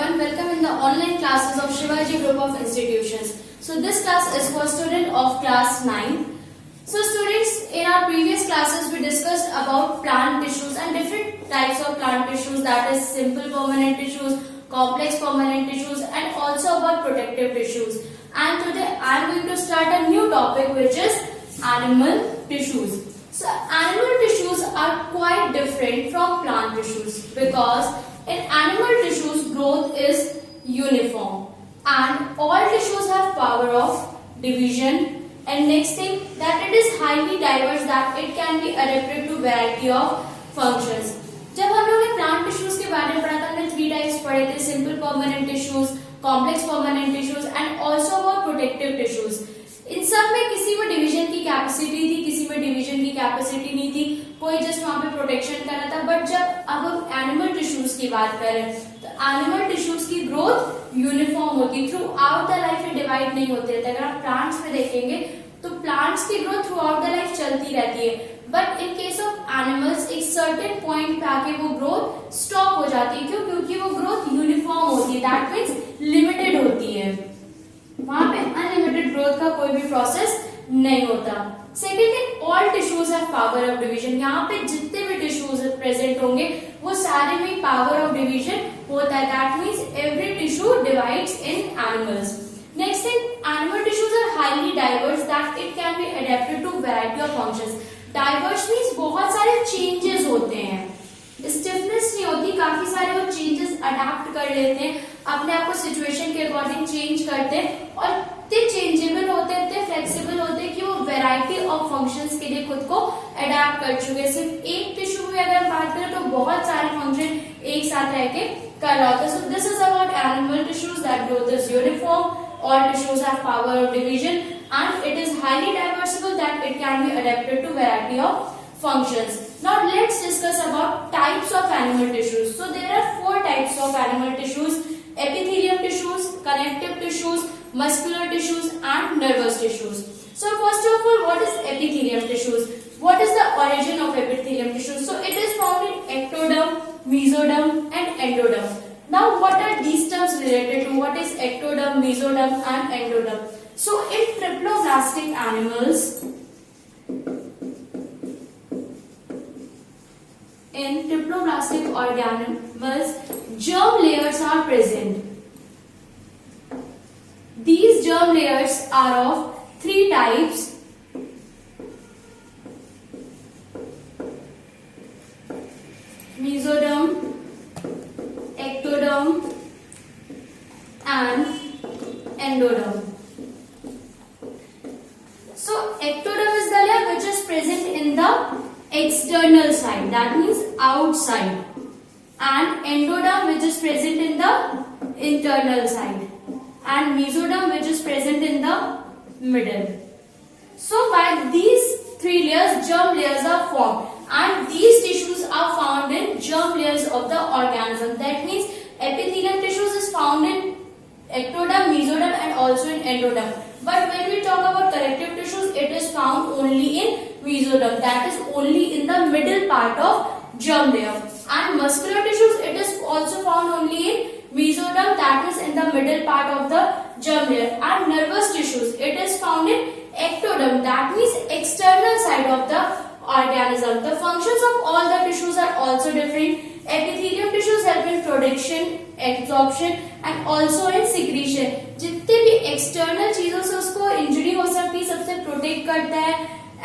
and welcome in the online classes of Shivaji Group of Institutions. So this class is for student of class 9. So students, in our previous classes we discussed about plant tissues and different types of plant tissues, that is simple permanent tissues, complex permanent tissues and also about protective tissues. And today I am going to start a new topic which is animal tissues. So animal tissues are quite different from plant tissues because in animal tissues growth is uniform and all tissues have power of division, and next thing that it is highly diverse, that it can be adapted to variety of functions. जब हम लोग ने plant tissues के बारे में पढ़ा था, हमने 3 टाइप्स पढ़े थे, simple permanent tissues, complex permanent tissues and also about protective tissues. इन सब में किसी में डिवीजन की कैपेसिटी थी, किसी में डिवीजन की कैपेसिटी नहीं थी, कोई जस्ट वहां पे प्रोटेक्शन कर रहा था. बट जब अब हम एनिमल टिश्यूज की बात करें तो एनिमल टिश्यूज की ग्रोथ यूनिफॉर्म होती, through out the life divide नहीं होते रहते. अगर आप प्लांट्स में देखेंगे तो प्लांट्स की growth through out the life चलती रहती है, but in case of animals एक सर्टेन पॉइंट पे आके वो ग्रोथ स्टॉप हो जाती है. क्यों? क्योंकि वो ग्रोथ यूनिफॉर्म होती है, दैट मीन्स लिमिटेड होती है, वहां पे अनलिमिटेड ग्रोथ का कोई भी प्रोसेस नहीं होता. Second thing, all tissues have power of division. यहाँ पे जितने भी टिश्यूज प्रेजेंट होंगे वो सारे में पावर ऑफ डिवीजन होता है, that means every tissue divides in animals. Next thing, animal tissues are highly diverse that it can be adapted to variety of functions. Diverse means बहुत सारे चेंजेस होते हैं, स्टिफनेस नहीं होती, काफी सारे वो चेंजेस अडेप्ट कर लेते हैं, अपने आप को सिचुएशन के अकॉर्डिंग चेंज करते हैं और इतने चेंजेबल होते हैं, इतने फ्लेक्सिबल होते हैं कि वो वैरायटी ऑफ फंक्शंस के लिए खुद को अडेप्ट कर चुके हैं. सिर्फ एक टिश्यू में अगर हम बात करें तो बहुत सारे फंक्शन एक साथ रह के कर रहा होता है. So this is about animal tissues, that growth is uniform, all tissues have power of division and it is highly diversible, that it can be adapted to variety of functions. Now let's discuss about types of animal tissues. So there are 4 types of animal tissues: epithelium tissues, connective tissues, muscular tissues and nervous tissues. So first of all, what is epithelium tissues? What is the origin of epithelium tissues? So it is found in ectoderm, mesoderm and endoderm. Now what are these terms related to? What is ectoderm, mesoderm and endoderm? So in triploblastic animals, in triploblastic organisms, germ layers are present. These germ layers are of 3 types: mesoderm, ectoderm and endoderm. So ectoderm is the layer which is present in the external side, that means outside, and endoderm which is present in the internal side, and mesoderm which is present in the middle. So by these 3 layers, germ layers are formed, and these tissues are found in germ layers of the organism. That means epithelium tissues is found in ectoderm, mesoderm and also in endoderm. But when we talk about connective tissues, it is found only in mesoderm, that is only in the middle part of germ layer. And muscular tissues, it is also found only in mesoderm, that is in the middle part of the germ layer. And nervous tissues, it is found in ectoderm, that means external side of the organism. The functions of all the tissues are also different. Epithelium tissues help in production, absorption and also in secretion. जितने भी external चीजों से उसको injury हो सकती है सबसे protect करता है,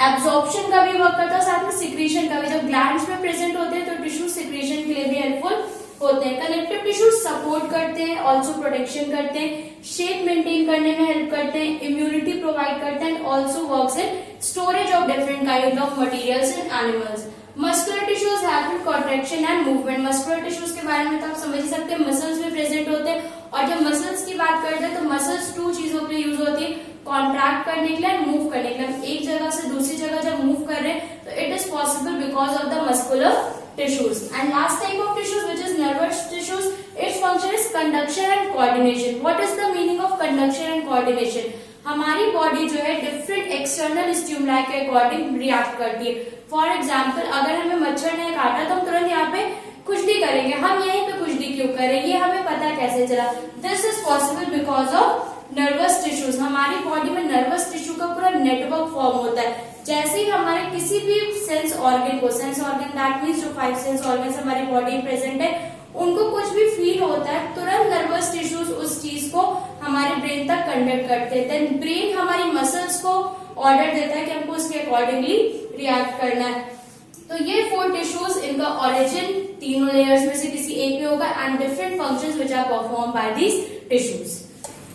एब्जॉर्प्शन का भी वर्क करता है, साथ में सिक्रीशन का भी. जब ग्लैंड्स में प्रेजेंट होते हैं तो टिश्यू सिक्रीशन के लिए भी हेल्पफुल होते हैं. कनेक्टिव टिश्यूज सपोर्ट करते हैं, ऑल्सो प्रोटेक्शन करते हैं, शेप मेंटेन करने में हेल्प करते हैं, इम्यूनिटी प्रोवाइड करते हैं, also works in storage of different kind of materials in animals. Muscular tissues help in contraction and movement. Muscular tissues के बारे में तो आप समझ ही सकते हैं, मसल्स में प्रेजेंट होते हैं. और जब मसल्स की बात करते हैं तो मसल्स 2 चीजों के लिए यूज होती है, कॉन्ट्रैक्ट करने के लिए एंड मूव करने के लिए. एक जगह से दूसरी जगह जब मूव कर रहे हैं तो it is possible because of the muscular tissues. And last type of tissues, which is nervous tissues, its function is conduction and coordination. What is the meaning of conduction and coordination? हमारी body जो है different external stimuli के according react करती है. For example, अगर हमें मच्छर ने काटा तो हम तुरंत यहाँ पे खुजली करेंगे, हम यहीं पे खुजली क्यों करें, ये हमें पता कैसे चला? This is possible because of nervous tissues. हमारी बॉडी में नर्वस टिश्यू का पूरा नेटवर्क फॉर्म होता है। जैसे ही हमारे किसी भी सेंस ऑर्गन को, सेंस ऑर्गन दैट मींस जो 5 सेंस ऑर्गन हमारी बॉडी में प्रेजेंट है, उनको कुछ भी फील होता है, तुरंत नर्वस टिश्यूज उस चीज को हमारे ब्रेन तक कंडक्ट करते हैं। देन ब्रेन हमारी मसल्स को ऑर्डर देता है कि हमको उसके अकॉर्डिंगली रिएक्ट करना है। तो ये 4 टिश्यूज, इनका ओरिजिन तीनों लेयर्स में से किसी एक में होगा and different functions which are perform by these tissues.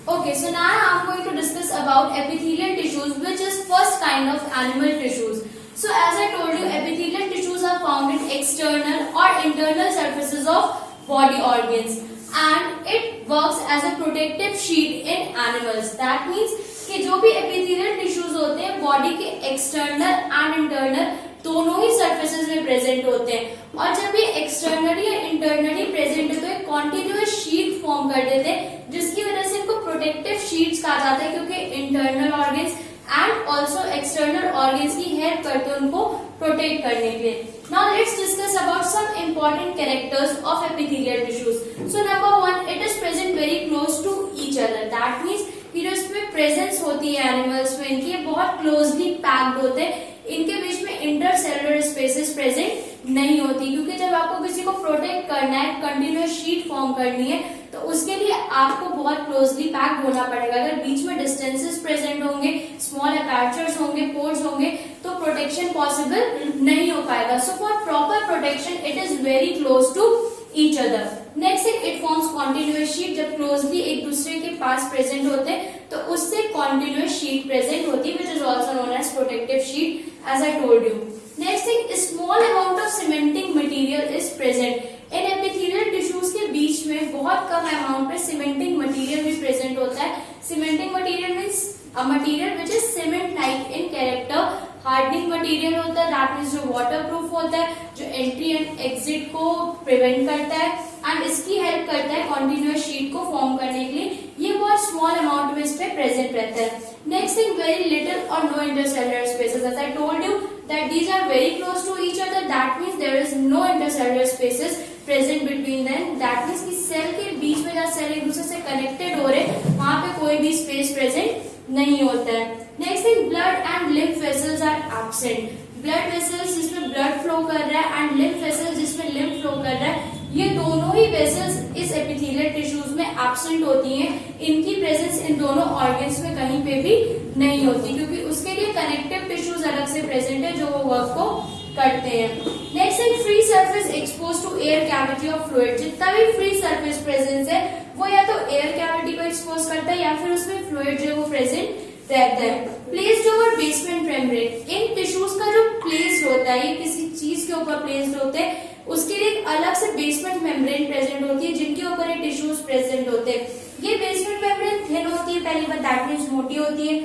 Okay, so now I'm going to discuss about epithelial tissues, which is first kind of animal tissues. So as I told you, epithelial tissues are found in external or internal surfaces of body organs, and it works as a protective sheet in animals. That means कि जो भी epithelial tissues होते हैं body के external and internal दोनों ही surfaces में present होते हैं, और जब ये एक्सटर्नली या इंटरनली प्रेजेंट है तो एक कॉन्टिन्यूअस शीट फॉर्म कर देते हैं, जिसकी वजह से इनको प्रोटेक्टिव शीट्स कहा जाता है, क्योंकि internal organs and also external organs की हेल्प करते हैं उनको प्रोटेक्ट करने के लिए। Now let's discuss about some important characters of epithelial tissues. So number 1, it is present very close to each other. That means कि जो इसमें प्रेजेंस होती है एनिमल्स में, इनकी बहुत क्लोजली पैक्ड होते हैं, इनके बीच में इंटरसेलुलर स्पेसेस प्रेजेंट नहीं होती, क्योंकि जब आपको किसी को प्रोटेक्ट करना है, कंटिन्यूअस शीट फॉर्म करनी है, तो उसके लिए आपको बहुत क्लोजली पैक्ड होना पड़ेगा। अगर बीच में डिस्टेंसेस प्रेजेंट होंगे, स्मॉल अपर्चर्स होंगे, पोर्स होंगे, तो प्रोटेक्शन पॉसिबल नहीं हो पाएगा। So for proper protection it is very close to each other. Next thing, it forms continuous sheet. जब क्लोजली एक दूसरे के पास प्रेजेंट होते हैं तो उससे कॉन्टिन्यूअस शीट प्रेजेंट होती है, which is also known as protective sheet, as I told you. Next thing, a small amount of cementing material is present. In epithelial tissues के बीच में बहुत कम अमाउंट में cementing material भी present होता है। Cementing material means a material which is cement-like in character. Hardening material होता है, दैट मीन्स जो वाटर प्रूफ होता है, जो एंट्री एंड एग्जिट को प्रिवेंट करता है एंड इसकी हेल्प करता है कॉन्टिन्यूअस शीट को फॉर्म करने के लिए। ये बहुत स्मॉल अमाउंट में इस पे प्रेजेंट रहता है। नेक्स्ट थिंग, वेरी लिटिल और no intercellular spaces. As I told you that these are very close to each other, that means there is no intercellular spaces present between them. That means कि cell के बीच में जहाँ cell एक दूसरे से connected हो रहे, वहां पे कोई भी स्पेस प्रेजेंट नहीं होता है। Next thing, blood and lymph vessels are absent. Blood vessels जिसमें ब्लड फ्लो कर रहा है एंड लिम्फ वेसल्स जिसमें लिम्फ फ्लो कर रहा है, ये दोनों ही वेसल्स इस एपिथेलियल टिश्यूज में एब्सेंट होती हैं। इनकी प्रेजेंस इन दोनों ऑर्गन्स में कहीं पे भी नहीं होती, क्योंकि उसके लिए कनेक्टिव टिश्यूज अलग से प्रेजेंट है जो वो वर्क को करते हैं। Next thing, free surface expose to air cavity of fluid. जितना भी फ्री सरफेस प्रेजेंस है वो या तो एयर कैविटी को एक्सपोज करता है या फिर उसमें फ्लूइड जो वो प्रेजेंट रहता है। Placed over basement membrane. इन टिश्यूज का जो प्लेस्ड होता है, ये किसी चीज के ऊपर प्लेस्ड होते हैं, उसके लिए एक अलग से बेसमेंट मेम्ब्रेन प्रेजेंट होती है जिनके ऊपर ये टिश्यूज प्रेजेंट होते हैं। ये बेसमेंट मेम्ब्रेन थिन होती है, पहली बात दैट मींस मोटी होती है,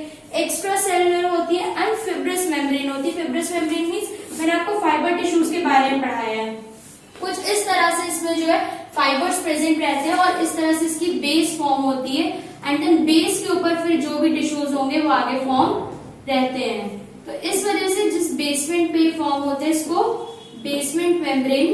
एक्स्ट्रा सेलुलर होती है एंड फिब्रस मेम्ब्रेन होती है। फिब्रस मेम्ब्रेन मींस मैंने आपको फाइबर टिश्यूज के बारे में पढ़ाया है। कुछ इस तरह से इसमें जो है फाइबर्स प्रेजेंट रहते हैं और इस तरह से इसकी बेस फॉर्म होती है एंड देन बेस के ऊपर फिर जो भी टिश्यूज होंगे वो आगे फॉर्म रहते हैं। तो इस वजह से जिस बेसमेंट पे फॉर्म होते हैं इसको बेसमेंट मेम्ब्रेन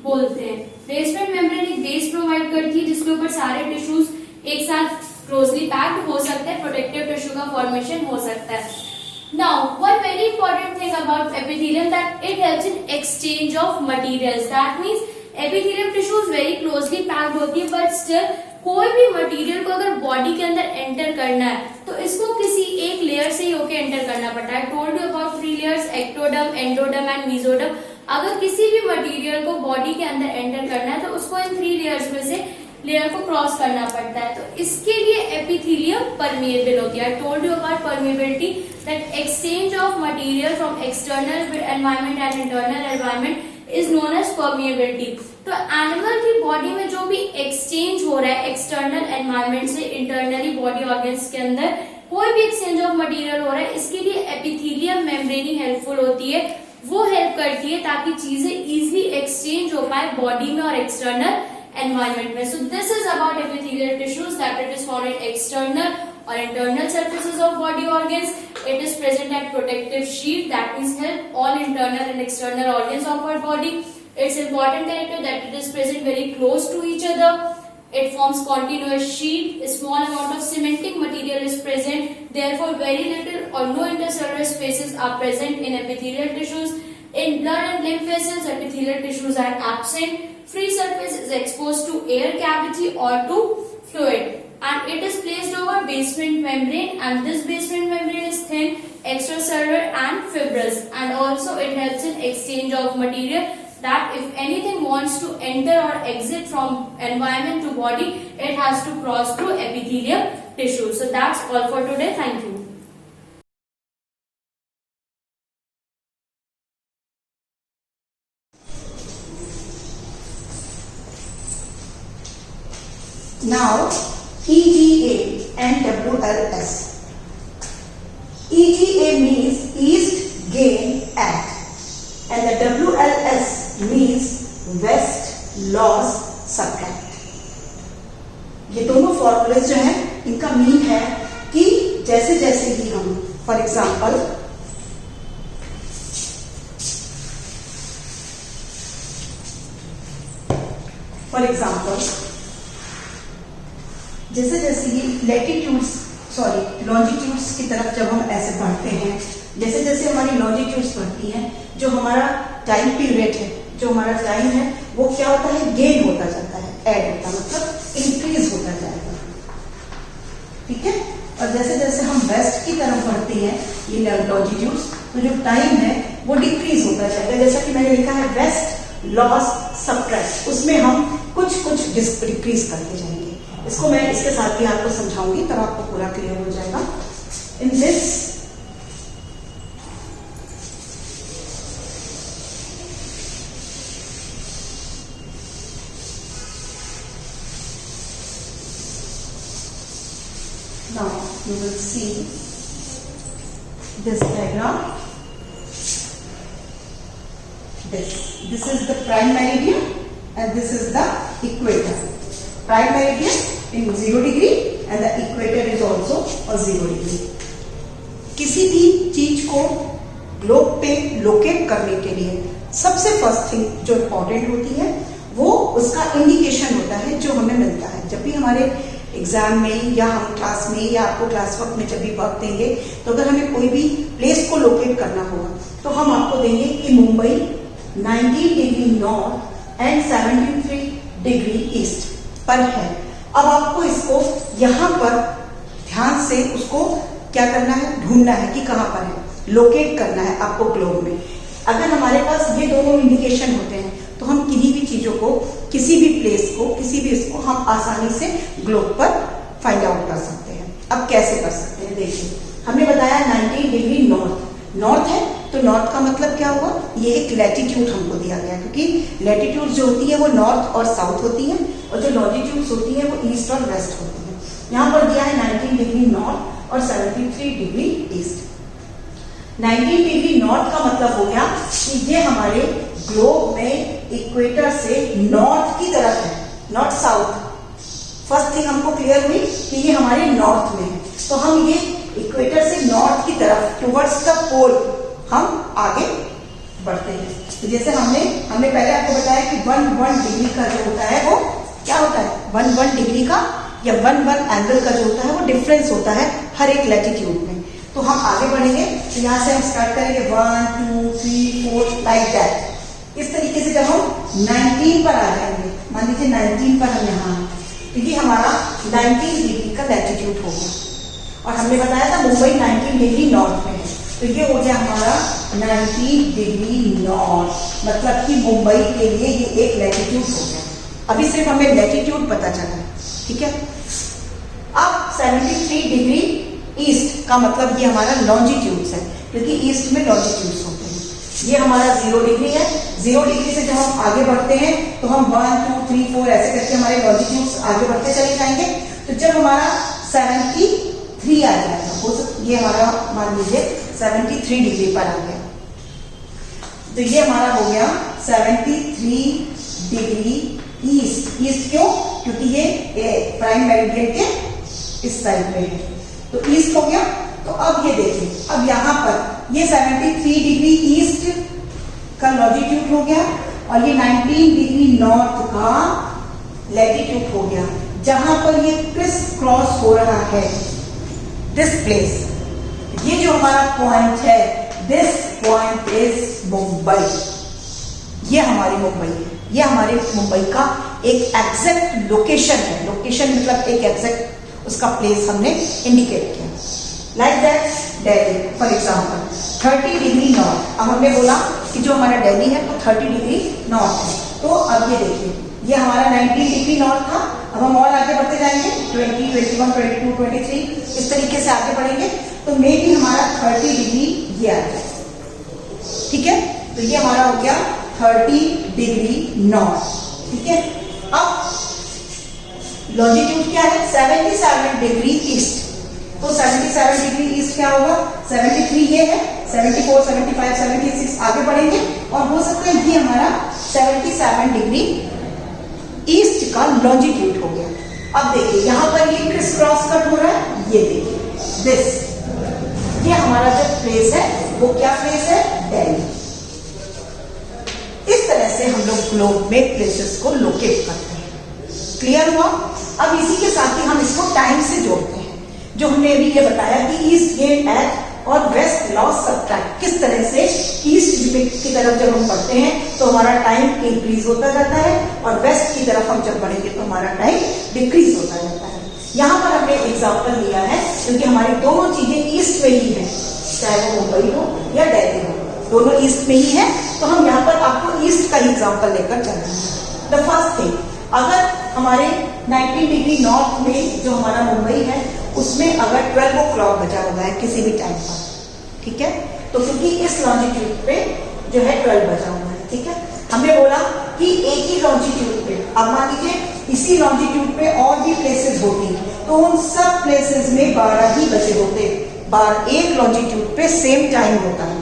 बोलते हैं। बेसमेंट मेम्ब्रेन एक बेस प्रोवाइड करती है जिसके ऊपर सारे टिश्यूज एक साथ क्लोजली पैक्ड हो सकते हैं, प्रोटेक्टिव टिश्यू का फॉर्मेशन हो सकता है। Now, one very important thing about epithelium that it helps in exchange of materials. That means epithelial tissues very closely packed होती है, but still कोई भी मटेरियल को अगर बॉडी के अंदर एंटर करना है तो इसको किसी एक लेयर से ही होके एंटर करना पड़ता है। Told you about 3 layers, ectoderm, endoderm and mesoderm. अगर किसी भी मटेरियल को बॉडी के अंदर एंटर करना है तो उसको इन 3 लेयर्स में से लेयर को क्रॉस करना पड़ता है। तो इसके लिए एपिथेलियम परमिएबल होती है। I told you about permeability, that exchange of material from external environment and internal environment is known as permeability. तो एनिमल की बॉडी में जो भी एक्सचेंज हो रहा है एक्सटर्नल एनवायरनमेंट से इंटरनली बॉडी ऑर्गन्स के अंदर कोई भी एक्सचेंज ऑफ मटेरियल हो रहा है, इसके लिए एपिथेलियम मेम्ब्रेन ही हेल्पफुल होती है। वो हेल्प करती है ताकि चीजें इजिली एक्सचेंज हो पाए बॉडी में और एक्सटर्नल environment में। So this is about epithelial tissues, that it is found in external or internal surfaces of body organs. It is present at protective sheath, that means help all internal and external organs of our body. Its important character that it is present very close to each other. It forms continuous sheet. A small amount of cementing material is present. Therefore, very little or no intercellular spaces are present in epithelial tissues. In blood and lymph vessels, epithelial tissues are absent. Free surface is exposed to air cavity or to fluid. And it is placed over basement membrane, and this basement membrane is thin, extracellular and fibrous, and also it helps in exchange of material, that if anything wants to enter or exit from environment to body, it has to cross through epithelial tissue. So that's all for today. Thank you. Now, EGA and WLS. EGA means East Gain Act, and the WLS means West Loss Subtract. ये दोनों formulas जो हैं, इनका mean है कि जैसे जैसे ही हम फॉर एग्जाम्पल जैसे जैसे ये लॉन्जिट्यूड्स की तरफ जब हम ऐसे बढ़ते हैं, जैसे जैसे हमारी लॉन्जिट्यूड्स बढ़ती हैं, जो हमारा टाइम पीरियड है, जो हमारा टाइम है, वो क्या होता है, गेन होता जाता है, ऐड होता, मतलब इंक्रीज होता जाएगा, ठीक है। और जैसे जैसे हम वेस्ट की तरफ बढ़ते हैं, ये लॉन्जिट्यूड्स, तो जो टाइम है वो डिक्रीज होता जाएगा। जैसा कि मैंने लिखा है वेस्ट लॉस सबट्रैक्ट, उसमें हम कुछ कुछ डिक्रीज करते जाएंगे। इसको मैं इसके साथ भी आपको समझाऊंगी, तब आपको पूरा क्लियर हो जाएगा। In this now you will see this diagram. This is the prime meridian and this is the equator. Prime meridian in 0 degree and the equator is also a 0 degree. किसी भी चीज को ग्लोब पे locate करने के लिए सबसे first thing जो इम्पोर्टेंट होती है वो उसका इंडिकेशन होता है, जो हमें मिलता है जब भी हमारे एग्जाम में या हम क्लास में या आपको क्लास वर्क में जब भी वर्क देंगे, तो अगर हमें कोई भी प्लेस को लोकेट करना होगा तो हम आपको देंगे कि Mumbai 19 degree north and 73 degree east पर है। अब आपको इसको यहाँ पर ध्यान से उसको क्या करना है, ढूंढना है कि कहाँ पर है, लोकेट करना है आपको ग्लोब में। अगर हमारे पास ये दोनों इंडिकेशन होते हैं तो हम किसी भी चीजों को, किसी भी प्लेस को, किसी भी इसको हम आसानी से ग्लोब पर फाइंड आउट कर सकते हैं। अब कैसे कर सकते हैं, देखिए हमने बताया 19 डिग्री नॉर्थ है, तो नॉर्थ का मतलब क्या हुआ, ये एक लैटिट्यूड हमको दिया गया, क्योंकि लैटिट्यूड जो होती है वो नॉर्थ और साउथ होती है, और जो लॉन्जिट्यूड्स होती है वो ईस्ट और वेस्ट होती है। यहाँ पर दिया है 19 डिग्री नॉर्थ और 73 डिग्री ईस्ट। 19 डिग्री नॉर्थ का मतलब हो गया कि ये हमारे ग्लोब में इक्वेटर से नॉर्थ की तरफ है, नॉट साउथ। फर्स्ट थिंग हमको क्लियर हुई कि ये हमारे नॉर्थ में है, तो हम ये इक्वेटर से नॉर्थ की तरफ टुवर्ड्स द पोल हम आगे बढ़ते हैं। तो जैसे हमने पहले आपको बताया कि 1 डिग्री का जो होता है वो क्या होता है, 1 डिग्री का या 1 एंगल का जो होता है वो डिफरेंस होता है हर एक लैटिट्यूड में। तो हम आगे बढ़ेंगे, तो यहाँ से हम स्टार्ट करेंगे 1 2 3 4 लाइक दैट। इस तरीके से जब हम 19 पर आ जाएंगे, मान लीजिए 19 पर हम यहाँ, तो ये हमारा 19 डिग्री का लैटिट्यूड हो गया, और हमने बताया था मुंबई 19 डिग्री नॉर्थ में है, तो ये हो गया हमारा 19 डिग्री नॉर्थ, मतलब कि मुंबई के लिए ये एक लैटिट्यूड हो गया। अभी सिर्फ हमें लैटिट्यूड पता चला है, ठीक है। अब 73 डिग्री ईस्ट का मतलब ये हमारा लॉन्जिट्यूड्स है, क्योंकि ईस्ट में लॉन्जिट्यूड्स होते हैं। ये हमारा 0 डिग्री है। 0 डिग्री से जब हम आगे बढ़ते हैं तो हम 1 2 3 4 ऐसे करके हमारे लॉन्जिट्यूड्स आगे बढ़ते चले जाएंगे। तो जब हमारा 73 आ जाएगा, हो सकता ये हमारा मान लीजिए 73 डिग्री पर आ गया, तो ये हमारा हो गया 73 डिग्री ईस्ट। ईस्ट क्यों, क्योंकि ये प्राइम मेरिडियन के इस साइड पे है, तो ईस्ट हो गया। तो अब ये देखिए, अब यहाँ पर ये 73 डिग्री ईस्ट का लॉन्जिट्यूड हो गया, और ये 19 डिग्री नॉर्थ का लैटिट्यूड हो गया। जहां पर ये क्रिस क्रॉस हो रहा है, दिस प्लेस, ये जो हमारा पॉइंट है, दिस पॉइंट इज मुंबई। ये हमारी मुंबई है, ये हमारे मुंबई का एक एग्जैक्ट लोकेशन है। लोकेशन मतलब एक एग्जैक्ट उसका प्लेस हमने इंडिकेट किया। Like that Delhi for example 30 degree north. अब हमने बोला कि जो हमारा दिल्ली है वो 30 डिग्री नॉर्थ है। तो अब ये देखिए, ये हमारा 19 डिग्री नॉर्थ था। अब हम और आगे बढ़ते जाएंगे, 20, 21, 22, 23 इस तरीके से आगे बढ़ेंगे तो मे भी हमारा 30 डिग्री ये आ जाए। ठीक है, तो ये हमारा हो गया 30 डिग्री नॉर्थ। ठीक है, अब लॉन्जिट्यूड क्या है, 77 डिग्री ईस्ट। तो 77 डिग्री ईस्ट क्या होगा, 73 ये है, 74, 75, 76 आगे बढ़ेंगे और हो सकता है ये हमारा 77 डिग्री ईस्ट का लॉन्जिट्यूड हो गया। अब देखिए यहां पर ये क्रिस क्रॉस कट हो रहा है, ये देखिए दिस, ये हमारा जो प्लेस है वो क्या प्लेस है, दिल्ली। इस तरह से हम लोग ग्लोब में प्लेसेस को लोकेट करते हैं। क्लियर हुआ? अब इसी के साथ ही हम इसको टाइम से जोड़ते हैं। जो हमने अभी ये बताया कि ईस्ट गेन एट और वेस्ट लॉस सब्ट्रैक्ट, किस तरह से ईस्ट की तरफ जब हम बढ़ते हैं तो हमारा टाइम इंक्रीज होता जाता है और वेस्ट की तरफ हम जब बढ़ेंगे तो हमारा टाइम डिक्रीज होता जाता है। यहाँ पर हमने एग्जाम्पल लिया है क्योंकि हमारी दोनों चीजें ईस्ट में ही है, चाहे वो मुंबई हो या दिल्ली हो, दोनों ईस्ट में ही है। तो हम यहाँ पर आपको ईस्ट का एग्जाम्पल लेकर चल रहे हैं। द फर्स्ट थिंग, अगर हमारे 19 डिग्री नॉर्थ में जो हमारा मुंबई है उसमें अगर 12 o'clock बजा हुआ है किसी भी टाइम पर, ठीक है, तो क्योंकि इस लॉन्जिट्यूड पे जो है 12 बजा हुआ है, ठीक है, हमने बोला कि एक ही लॉन्जिट्यूड पे, अब मान लीजिए इसी लॉन्जिट्यूड पे और भी प्लेसेस होती तो उन सब प्लेसेस में 12 ही बजे होते। एक लॉन्जिट्यूड पे सेम टाइम होता है।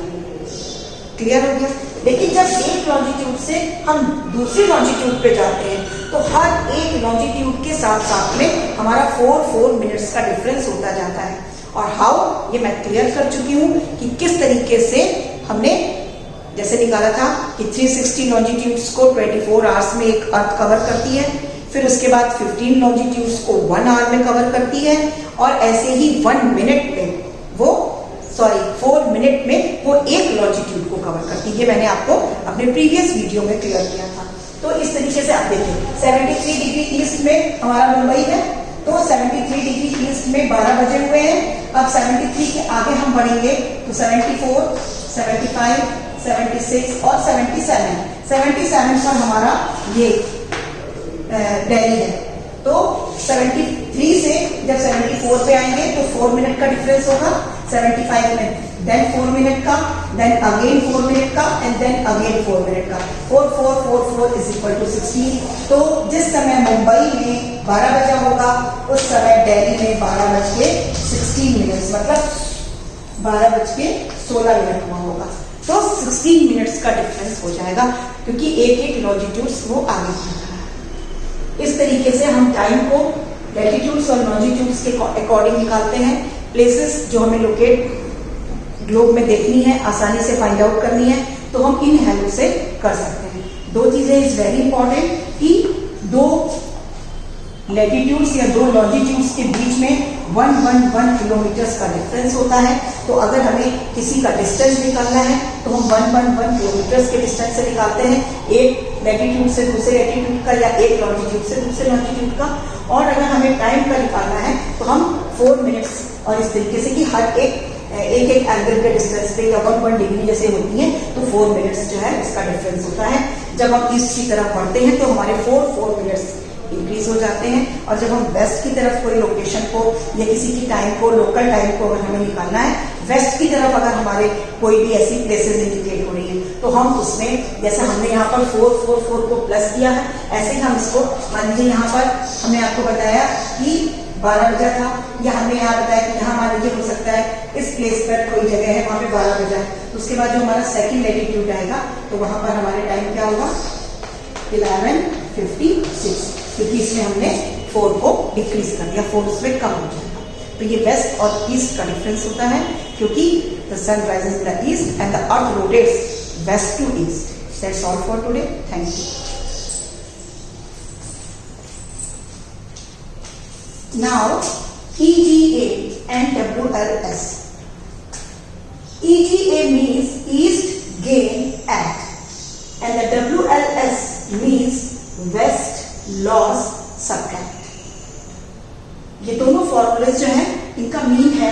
क्लियर हो गया? लेकिन जब एक लॉन्जिट्यूड से हम दूसरी लॉन्जिट्यूड पे जाते हैं तो हर एक लॉन्जिट्यूड के साथ साथ में हमारा 4 मिनट्स का डिफरेंस होता जाता है। और हाउ, ये मैं क्लियर कर चुकी हूँ कि किस तरीके से हमने जैसे निकाला था कि 360 लॉन्जिट्यूड्स को 24 आवर्स में एक अर्थ कवर करती है, फिर उसके बाद 15 लॉन्जिट्यूड्स को 1 आवर में कवर करती है और ऐसे ही 4 मिनट में वो एक लॉन्जिट्यूड को कवर करती है। ये मैंने आपको अपने प्रीवियस वीडियो में क्लियर किया था। तो इस तरीके से आप देखिए 73 डिग्री ईस्ट में हमारा मुंबई है, तो 73 डिग्री ईस्ट में 12 बजे हुए हैं। अब 73 के आगे हम बढ़ेंगे तो 74, 75, 76 और 77 पर हमारा ये दिल्ली है। तो 73 से जब 74 पे आएंगे तो 4 मिनट का डिफरेंस होगा, 75 में देन 4 मिनट का, देन अगेन 4 मिनट का एंड देन अगेन 4 मिनट का। 4 इज इक्वल टू 16। तो जिस समय मुंबई में 12 बजा होगा उस समय दिल्ली में 12:16 मतलब 12:16 हुआ होगा। तो 16 मिनट्स का डिफरेंस हो जाएगा क्योंकि एक लॉन्जिट्यूड्स वो आगे बढ़ रहा है। इस तरीके से हम टाइम को लैटिट्यूड्स और लॉन्जिट्यूड्स के अकॉर्डिंग निकालते हैं। प्लेसेस जो हमें लोकेट ग्लोब में देखनी है, आसानी से फाइंड आउट करनी है, तो हम इन हेल्प से कर सकते हैं। दो चीजें इज वेरी इंपॉर्टेंट कि दो लैटिट्यूड्स या दो लॉन्जिट्यूड्स के बीच में 1 किलोमीटर्स का डिफरेंस होता है। तो अगर हमें किसी का डिस्टेंस निकालना है तो हम 1 किलोमीटर्स के डिस्टेंस से निकालते हैं, एक लैटिट्यूड से दूसरे लैटिट्यूड का या एक लॉन्जिट्यूड से दूसरे लॉन्जिट्यूड का। और अगर हमें टाइम का निकालना है तो हम 4 मिनट्स और इस तरीके से कि हर एक एंगल के डिस्टेंस पे या 1 डिग्री जैसे होती है तो 4 मिनट्स जो है इसका डिफरेंस होता है। जब हम ईस्ट की तरफ बढ़ते हैं तो हमारे 4 मिनट्स इंक्रीज हो जाते हैं और जब हम वेस्ट की तरफ कोई लोकेशन को या किसी की टाइम को, लोकल टाइम को अगर हमें निकालना है, वेस्ट की तरफ अगर हमारे कोई भी ऐसी प्लेसेस इंडिकेट हो रही है तो हम उसमें जैसे हमने यहाँ पर 4 को प्लस किया है, ऐसे ही हम इसको मान लीजिए यहाँ पर हमने आपको बताया कि 12 बजा था, या हमने यहाँ बताया कि यहाँ मान लीजिए हो सकता है इस प्लेस पर कोई जगह है वहाँ पे 12 बजा है, तो उसके बाद जो हमारा सेकंड लैटिट्यूड आएगा तो वहाँ पर हमारे टाइम क्या होगा 11:56, क्योंकि इसमें हमने 4 को डिक्रीज कर दिया, 4 उसमें कम हो जाएगा। तो ये वेस्ट और ईस्ट का डिफरेंस होता है क्योंकि the sun rises in the east and the earth rotates west to east. That's all for today. Thank you. Now, EGA and WLS. EGA means East Gain Act and the WLS means West Loss Subtract. ये दोनों formulas जो हैं इनका mean है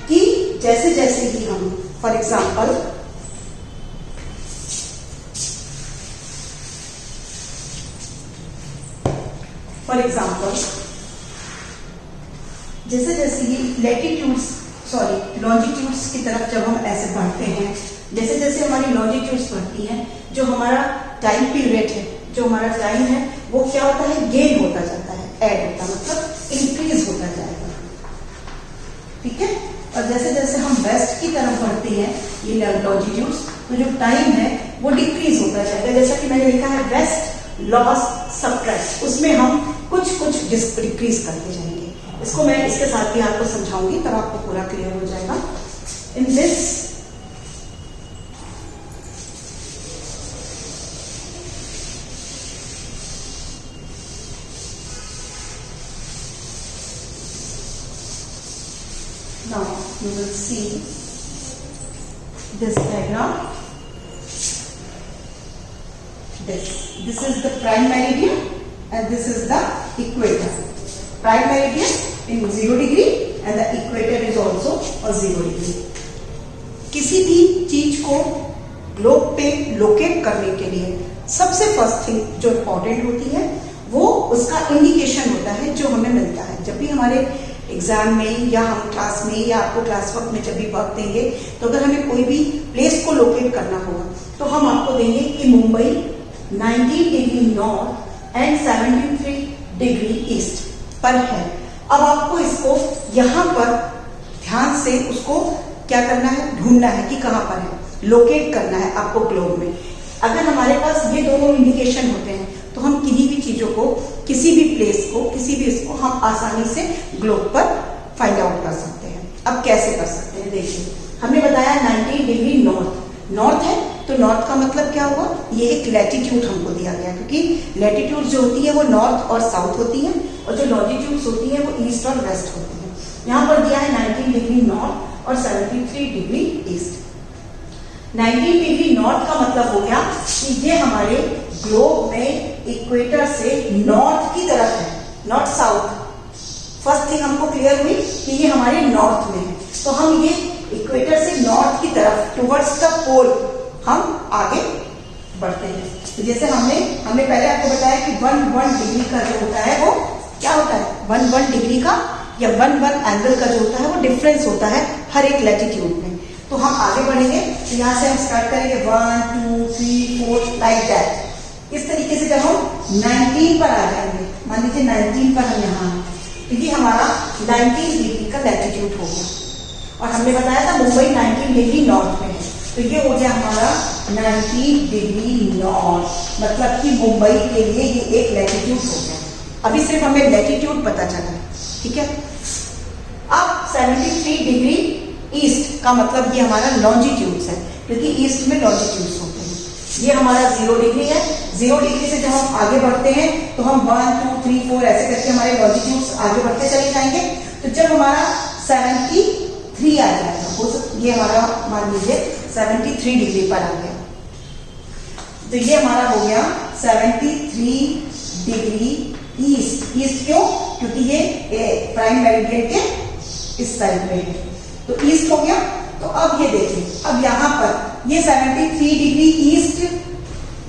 कि जैसे जैसे ही हम फॉर एग्जाम्पल जैसे जैसे ये लॉन्जिट्यूड्स की तरफ जब हम ऐसे बढ़ते हैं, जैसे जैसे हमारी लॉन्जिट्यूड्स बढ़ती हैं, जो हमारा टाइम पीरियड है, जो हमारा टाइम है, वो क्या होता है, गेन होता जाता है, ऐड होता है, मतलब इंक्रीज होता जाएगा। ठीक है। और जैसे जैसे हम वेस्ट की तरफ बढ़ते हैं ये लॉन्जिट्यूड्स, तो जो टाइम है वो डिक्रीज होता जाएगा। जैसा कि मैंने लिखा है वेस्ट लॉस सबट्रैक्ट, उसमें हम कुछ डिक्रीज करते जाएंगे। इसको मैं इसके साथ भी आपको समझाऊंगी, तब आपको पूरा क्लियर हो जाएगा। In this now you will see this diagram. This is the prime meridian and this is the equator. Prime meridian in 0 degree and the equator is also a 0 degree. किसी भी चीज को ग्लोब पे locate करने के लिए सबसे first thing जो इम्पोर्टेंट होती है वो उसका इंडिकेशन होता है जो हमें मिलता है। जब भी हमारे एग्जाम में या हम क्लास में या आपको क्लास वर्क में जब भी वर्क देंगे, तो अगर हमें कोई भी प्लेस को लोकेट करना होगा तो हम आपको देंगे कि Mumbai 19 degree north and 73 degree east पर है। अब आपको इसको यहाँ पर ध्यान से उसको क्या करना है, ढूंढना है कि कहाँ पर है, लोकेट करना है आपको ग्लोब में। अगर हमारे पास ये दोनों इंडिकेशन होते हैं तो हम किन्हीं भी चीजों को, किसी भी प्लेस को, किसी भी इसको हम आसानी से ग्लोब पर फाइंड आउट कर सकते हैं। अब कैसे कर सकते हैं, देखिए हमने बताया 19 डिग्री नॉर्थ है, तो नॉर्थ का मतलब क्या हुआ, ये एक लैटिट्यूड हमको दिया गया, क्योंकि लैटिट्यूड जो होती है वो नॉर्थ और साउथ होती है और जो लॉन्जिट्यूड्स होती है वो ईस्ट और वेस्ट होती है। यहाँ पर दिया है 19 डिग्री नॉर्थ और 73 डिग्री ईस्ट। 19 डिग्री नॉर्थ का मतलब हो गया कि ये हमारे ग्लोब में इक्वेटर से नॉर्थ की तरफ है, नॉट साउथ। फर्स्ट थिंग हमको क्लियर हुई कि ये हमारे नॉर्थ में है, तो हम ये इक्वेटर से नॉर्थ की तरफ टुवर्ड्स द पोल हम आगे बढ़ते हैं। तो जैसे हमने पहले आपको बताया कि 1 डिग्री का जो होता है वो क्या होता है, 1 डिग्री का या 1 एंगल का जो होता है वो डिफरेंस होता है हर एक लैटिट्यूड में। तो हम आगे बढ़ेंगे, तो यहाँ से हम स्टार्ट करेंगे 1 2 3 4 लाइक दैट। इस तरीके से जब हम 19 पर आ जाएंगे, मान लीजिए 19 पर हम यहाँ हैं, तो ये हमारा 19 डिग्री का लैटिट्यूड हो गया। और हमने बताया था मुंबई 19 डिग्री नॉर्थ में है, तो ये हो गया हमारा 19 डिग्री नॉर्थ, मतलब कि मुंबई के लिए ये एक लैटिट्यूड हो गया। अभी सिर्फ हमें लैटिट्यूड पता चला, ठीक है। अब 73 डिग्री ईस्ट का मतलब ये हमारा लॉन्जिट्यूड्स है, क्योंकि ईस्ट में लॉन्जिट्यूड्स होते हैं। ये हमारा 0 डिग्री है। 0 डिग्री से जब हम आगे बढ़ते हैं तो हम 1 2 3 4 ऐसे करके हमारे लॉन्जिट्यूड्स आगे बढ़ते चले जाएंगे। तो जब हमारा 73 आ जाएगा, ये हमारा मान लीजिए 73 डिग्री पर आ गया, तो ये हमारा हो गया 73 डिग्री ईस्ट। ईस्ट क्यों, क्योंकि ये प्राइम मेरिडियन के इस साइड में है, तो ईस्ट हो गया। तो अब ये देखिए, अब यहाँ पर ये 73 डिग्री ईस्ट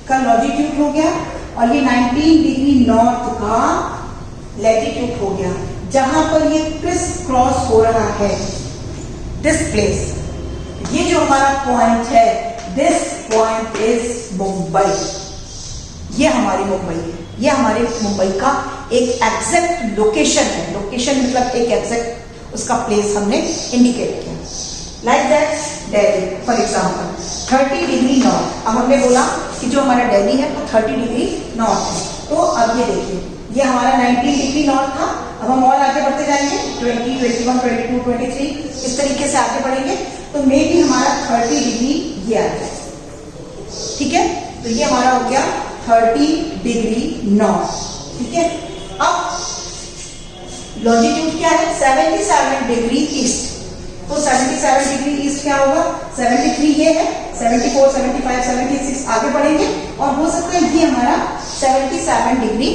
का लॉन्जिट्यूड हो गया और ये 19 डिग्री नॉर्थ का लैटिट्यूड हो गया, जहां पर ये क्रिस क्रॉस हो रहा है दिस प्लेस। ये जो हमारा पॉइंट है, दिस पॉइंट इज मुंबई। ये हमारी मुंबई है, ये हमारे मुंबई का एक एग्जैक्ट लोकेशन है। लोकेशन मतलब एक एग्जैक्ट उसका प्लेस हमने इंडिकेट किया। Like that Delhi for example 30 degree north. अब हमने बोला कि जो हमारा दिल्ली है वो 30 डिग्री नॉर्थ है। तो अब ये देखिए, ये हमारा 19 डिग्री नॉर्थ था। अब हम और आगे बढ़ते जाएंगे, 20 21 22 23 इस तरीके से आगे बढ़ेंगे, तो मे भी हमारा 30 डिग्री ये आ जाए, ठीक है। तो ये हमारा हो गया 30 डिग्री नॉर्थ, ठीक है। अब लॉन्जिट्यूड क्या है, 77 डिग्री ईस्ट, तो 77 डिग्री ईस्ट क्या होगा, 73 ये है, 74, 75, 76 आगे बढ़ेंगे और हो सकता है ये हमारा 77 डिग्री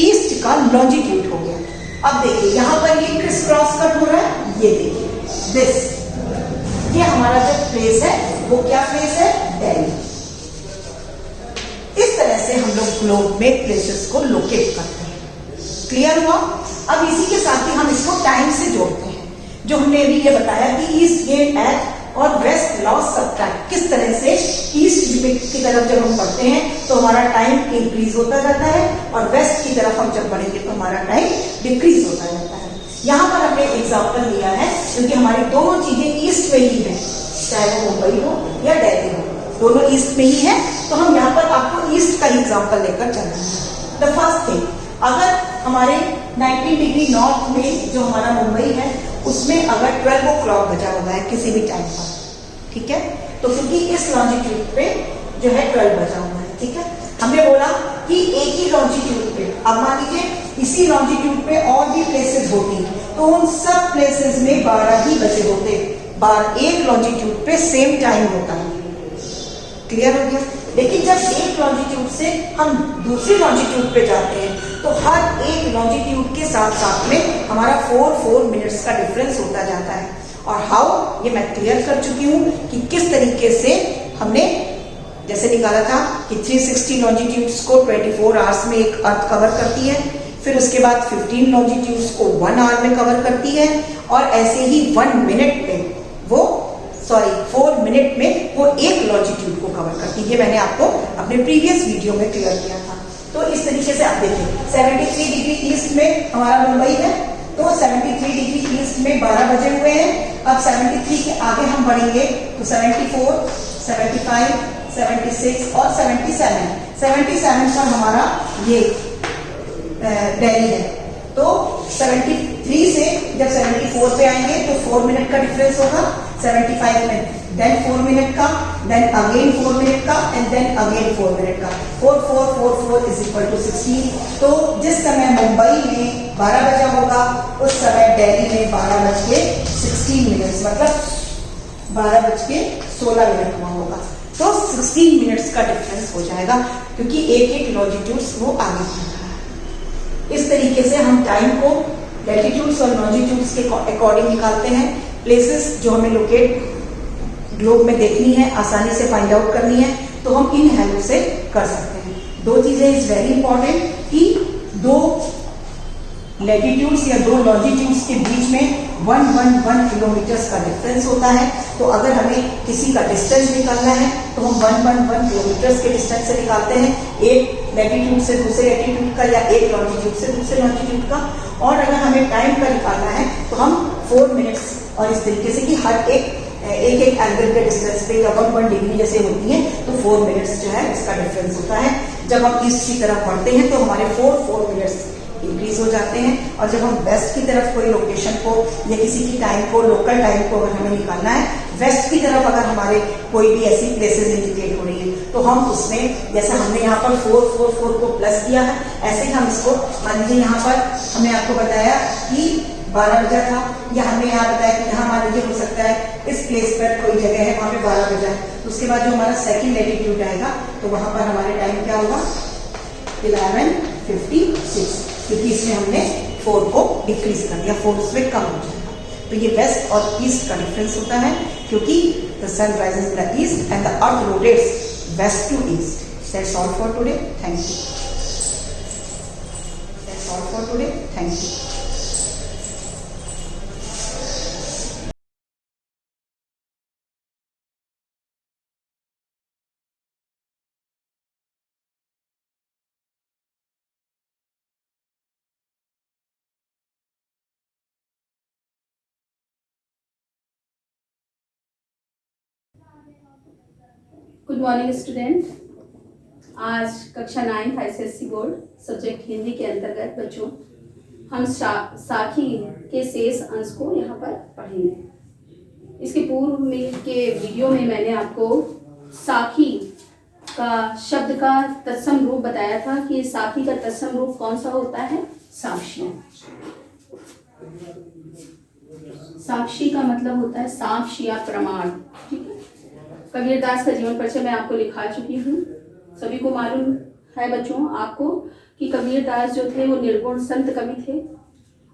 ईस्ट का लॉन्जिट्यूड हो गया। अब देखिए यहाँ पर ये क्रिस क्रॉस कट हो रहा है, ये देखिए दिस, ये हमारा जो प्लेस है वो क्या प्लेस है, दिल्ली। इस तरह से हम लोग ग्लोब में प्लेसेस को लोकेट करते हैं। क्लियर हुआ। अब इसी के साथ ही हम इसको टाइम से जोड़ते हैं, जो हमने अभी ये बताया कि ईस्ट गेन एट और वेस्ट लॉस सब टाइम, किस तरह से ईस्ट की तरफ जब हम बढ़ते हैं तो हमारा टाइम इंक्रीज होता जाता है और वेस्ट की तरफ हम जब बढ़ेंगे तो हमारा टाइम डिक्रीज होता जाता है। यहाँ पर हमने एग्जाम्पल लिया है क्योंकि हमारी दोनों चीजें ईस्ट में ही है, चाहे वो मुंबई हो या दिल्ली हो, दोनों ईस्ट में ही है, तो हम यहाँ पर आपको ईस्ट का एग्जाम्पल लेकर चलना है। द फर्स्ट थिंग, अगर हमारे 90 डिग्री नॉर्थ में जो हमारा मुंबई है उसमें अगर 12 o'clock बजा हुआ है किसी भी टाइम पर, ठीक है, तो क्योंकि इस लॉन्जिट्यूड पे जो है 12 बजा हुआ है, ठीक है, हमने बोला कि एक ही लॉन्जिट्यूड पे, अब मान लीजिए इसी लॉन्जिट्यूड पे और भी प्लेसेस होती तो उन सब प्लेसेस में 12 ही बजे होते, एक लॉन्जिट्यूड पे सेम टाइम होता है। क्लियर हो गया। लेकिन जब एक लॉन्जिट्यूड से हम दूसरी लॉन्जिट्यूड पे जाते हैं तो हर एक लॉन्जिट्यूड के साथ साथ में हमारा 4 मिनट्स का डिफरेंस होता जाता है। और हाउ, ये मैं क्लियर कर चुकी हूँ कि किस तरीके से हमने जैसे निकाला था कि 360 लॉन्जिट्यूड्स को 24 आवर्स में एक अर्थ कवर करती है, फिर उसके बाद 15 लॉन्जिट्यूड्स को 1 आवर में कवर करती है, और ऐसे ही 4 मिनट में वो एक लॉन्जिट्यूड को कवर करती है। ये मैंने आपको अपने प्रीवियस वीडियो में क्लियर किया था। तो इस तरीके से आप देखिए 73 डिग्री ईस्ट में हमारा मुंबई है, तो 73 डिग्री ईस्ट में 12 बजे हुए हैं। अब 73 के आगे हम बढ़ेंगे तो 74, 75, 76 और 77 पर हमारा ये दिल्ली है। तो 73 से जब 74 पे आएंगे तो 4 मिनट का डिफरेंस होगा, 75 में देन 4 मिनट का, देन अगेन 4 मिनट का, एंड देन अगेन 4 मिनट का। 4 इज इक्वल टू 16। तो जिस समय मुंबई में 12 बजा होगा उस समय दिल्ली में 12:16, मतलब 12:16 हुआ होगा। तो 16 मिनट्स का डिफरेंस हो जाएगा क्योंकि एक लॉन्जिट्यूड्स वो आगे बढ़ रहा है। इस तरीके से हम टाइम को लैटिट्यूड्स और लॉन्जिट्यूड्स के अकॉर्डिंग निकालते हैं। प्लेसेस जो हमें लोकेट ग्लोब में देखनी है, आसानी से फाइंड आउट करनी है, तो हम इन हेल्प से कर सकते हैं। दो चीजें इज वेरी इंपॉर्टेंट कि दो लैटिट्यूड्स या दो लॉन्जिट्यूड्स के बीच में 1 किलोमीटर का डिफरेंस होता है। तो अगर हमें किसी का डिस्टेंस निकालना है तो हम 1 किलोमीटर के डिस्टेंस से निकालते हैं, एक लैटिट्यूड से दूसरे लैटिट्यूड का या एक लॉन्जिट्यूड से दूसरे लॉन्जिट्यूड का। और अगर हमें टाइम का निकालना है तो हम 4 मिनट्स, और इस तरीके से कि हर एक एंगल के डिस्टेंस पे या 1 डिग्री जैसे होती है तो 4 मिनट्स जो है इसका डिफरेंस होता है। जब हम ईस्ट की तरफ बढ़ते हैं तो हमारे 4 मिनट्स इंक्रीज हो जाते हैं, और जब हम वेस्ट की तरफ कोई लोकेशन को या किसी की टाइम को, लोकल टाइम को अगर हमें निकालना है, वेस्ट की तरफ अगर हमारे कोई भी ऐसी प्लेसेस इंडिकेट हो रही है तो हम उसमें, जैसे हमने यहाँ पर 4 को प्लस किया है, ऐसे ही हम इसको, मान लीजिए यहाँ पर हमने आपको बताया कि 12 बजा था, या हमने यहाँ बताया कि यहाँ मान लीजिए हो सकता है इस प्लेस पर कोई जगह है वहाँ पे 12 बजा है, तो उसके बाद जो हमारा सेकंड लैटिट्यूड आएगा तो वहाँ पर हमारे टाइम क्या होगा, 11:56, क्योंकि इसमें हमने 4 को डिक्रीज कर दिया, 4 उसमें कम हो जाएगा। तो ये वेस्ट और ईस्ट का डिफरेंस होता है क्योंकि the sun rises in the east and the earth rotates west to east. That's all for today, thank you. That's all for today, thank you. Good morning student. आज कक्षा 9 ICSE board subject Hindi के अंतर्गत बच्चों हम साखी के शेष अंश को यहाँ पर पढ़ेंगे। इसके पूर्व में के वीडियो में मैंने आपको साखी का शब्द का तत्सम रूप बताया था कि साखी का तत्सम रूप कौन सा होता है? साक्षी। साक्षी का मतलब होता है साक्ष्य या प्रमाण। ठीक है, कबीरदास का जीवन परिचय मैं आपको लिखा चुकी हूँ। सभी को मालूम है बच्चों आपको कि कबीरदास जो थे वो निर्गुण संत कवि थे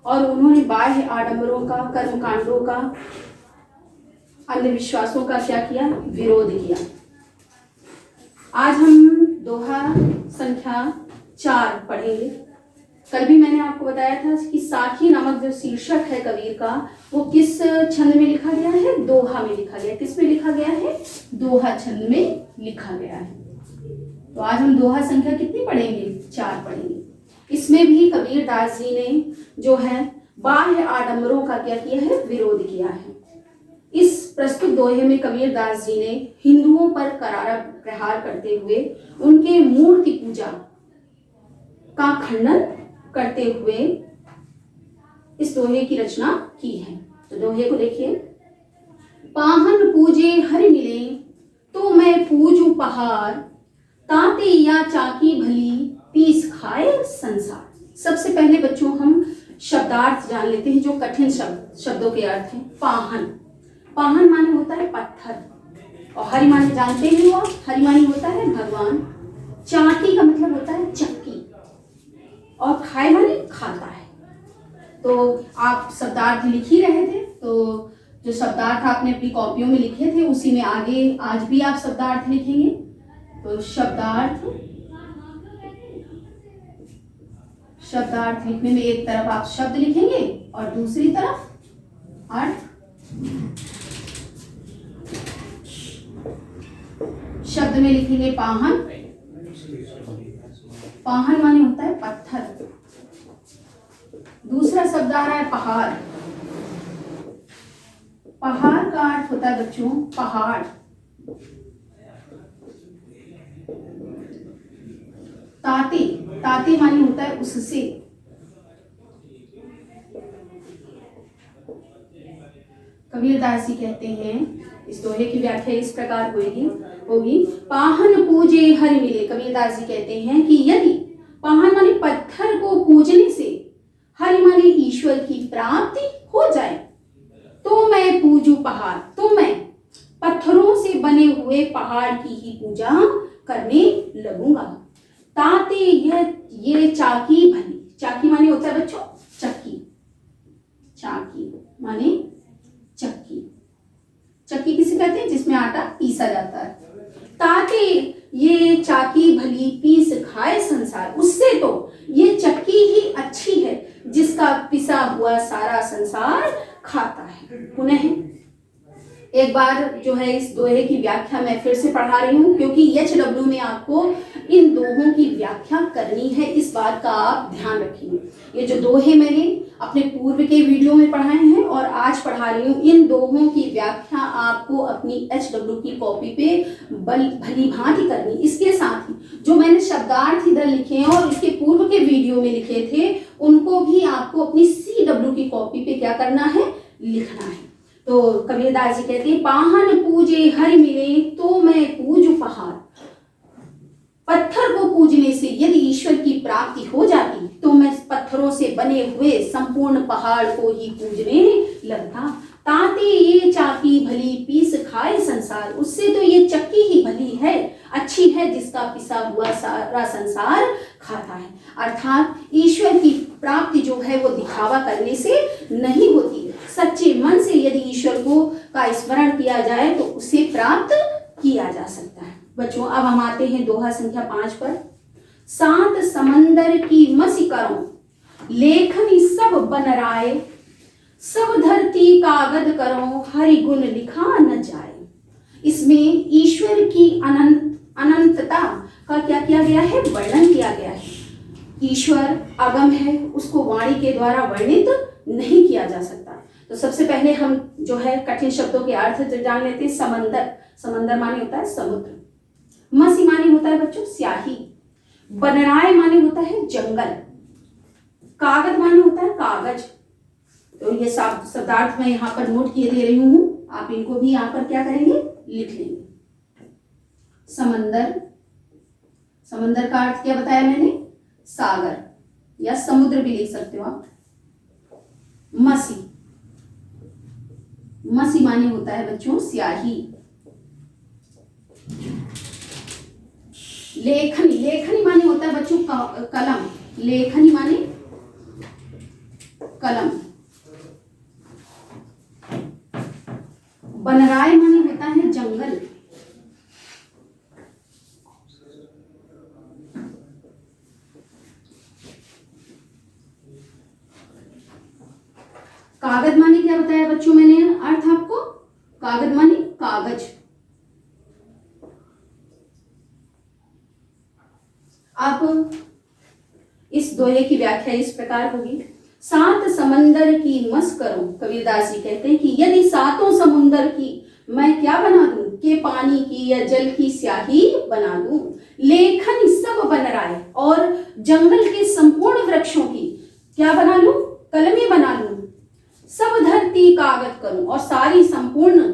और उन्होंने बाह्य आडंबरों का, कर्मकांडों का, अंधविश्वासों का क्या किया? विरोध किया। आज हम दोहा संख्या 4 पढ़ेंगे। कल भी मैंने आपको बताया था कि साखी नामक जो शीर्षक है कबीर का वो किस छंद में लिखा गया है? दोहा में लिखा गया है। किस में लिखा गया है? दोहा छंद में लिखा गया है। तो आज हम दोहा संख्या कितनी पढ़ेंगे? 4 पढ़ेंगे। इसमें भी कबीरदास जी ने जो है बाह्य आडंबरों का क्या किया है? विरोध किया है। इस प्रस्तुत दोहे में कबीरदास जी ने हिंदुओं पर करारा प्रहार करते हुए उनके मूर्ति पूजा का खंडन करते हुए इस दोहे की रचना की है। तो दोहे को देखिए। पाहन पूजे हरि मिले तो मैं पूजू पहाड़, ताते या चाकी भली पीस खाए संसार। सबसे पहले बच्चों हम शब्दार्थ जान लेते हैं, जो कठिन शब्दों के अर्थ हैं। पाहन, पाहन माने होता है पत्थर, और हरि माने जानते ही हो, हरि माने होता है भगवान। चाकी का मतलब होता है चक्की, और खाए माने खाता है। तो आप शब्दार्थ लिख ही रहे थे, तो जो शब्दार्थ आपने अपनी कॉपियों में लिखे थे उसी में आगे आज भी आप शब्दार्थ लिखेंगे। तो शब्दार्थ लिखने में एक तरफ आप शब्द लिखेंगे और दूसरी तरफ अर्थ। शब्द में लिखेंगे पाहन, पाहन माने होता है पत्थर। दूसरा शब्द आ रहा है पहाड़। पहाड़ का अर्थ होता है बच्चों पहाड़। ताते, ताते माने होता है उससे। कबीरदास जी कहते हैं, इस दोहे की व्याख्या इस प्रकार होगी। पाहन पूजे हरि मिले। कबीरदास जी कहते हैं कि यदि पाहन माने पत्थर को पूजने से हरि माने ईश्वर की प्राप्ति हो जाए तो मैं पूजू पहाड़, तो मैं पत्थरों से बने हुए पहाड़ की ही पूजा करने लगूंगा। ताते ये चाकी भली। चाकी माने होता है बच्चों चक्की। चाकी माने चक्की। चक्की किसे कहते हैं? जिसमें आटा पीसा जाता है। ताते ये चाकी भली पीस खाए संसार। उससे तो ये चक्की ही अच्छी है जिसका पिसा हुआ सारा संसार खाता है। पुनः एक बार जो है इस दोहे की व्याख्या मैं फिर से पढ़ा रही हूँ, क्योंकि HW में आपको इन दोहों की व्याख्या करनी है, इस बात का आप ध्यान रखिए। ये जो दोहे मैंने अपने पूर्व के वीडियो में पढ़ाए हैं और आज पढ़ा रही हूँ, इन दोहों की व्याख्या आपको अपनी HW की कॉपी पे भली भांति करनी। इसके साथ ही जो मैंने शब्दार्थ इधर लिखे हैं और इसके पूर्व के वीडियो में लिखे थे, उनको भी आपको अपनी CW की कॉपी पे क्या करना है? लिखना है। तो कबीरदास जी कहते हैं पाहन पूजे हरि मिले तो मैं पूजू पहाड़। पत्थर को पूजने से यदि ईश्वर की प्राप्ति हो जाती तो मैं पत्थरों से बने हुए संपूर्ण पहाड़ को ही पूजने लगता। ताते ये चाकी भली पीस खाए संसार। उससे तो ये चक्की ही भली है, अच्छी है, जिसका पिसा हुआ सारा संसार खाता है। अर्थात ईश्वर की प्राप्ति जो है वो दिखावा करने से नहीं होती। सच्चे मन से यदि ईश्वर को का स्मरण किया जाए तो उसे प्राप्त किया जा सकता है। बच्चों अब हम आते हैं दोहा संख्या 5 पर। 7 समंदर की मसी करो, लेखनी सब बन राय, सब धरती कागद करो, हरि गुण लिखा न जाए। इसमें ईश्वर की अनंतता का क्या किया गया है? वर्णन किया गया है। ईश्वर अगम है, उसको वाणी के द्वारा वर्णित नहीं किया जा सकता। तो सबसे पहले हम जो है कठिन शब्दों के अर्थ जान लेते हैं। समंदर, समंदर माने होता है समुद्र। मसी माने होता है बच्चों स्याही। बनराय माने होता है जंगल। कागज माने होता है कागज। तो ये शब्दार्थ मैं यहाँ पर नोट किए दे रही हूँ, आप इनको भी यहाँ पर क्या करेंगे? लिख लेंगे। समंदर समंदर का अर्थ क्या बताया मैंने? सागर या समुद्र भी लिख सकते हो आप। मसी, मसी माने होता है बच्चों स्याही। लेखनी, लेखनी माने होता है बच्चों कलम। लेखनी माने कलम। बनराय माने होता है जंगल। कागज माने क्या बताया बच्चों मैंने अर्थ आपको? कागज माने कागज। अब इस दोहे की व्याख्या इस प्रकार होगी। सात समंदर की मस करो, कबीरदास जी कहते हैं कि यदि सातों समुंदर की मैं क्या बना दूं, के पानी की या जल की स्याही बना दूं। लेखन सब बनराय, और जंगल के संपूर्ण वृक्षों की क्या बना लूं, कलमें बना लूं। सब धरती कागज करूं, और सारी संपूर्ण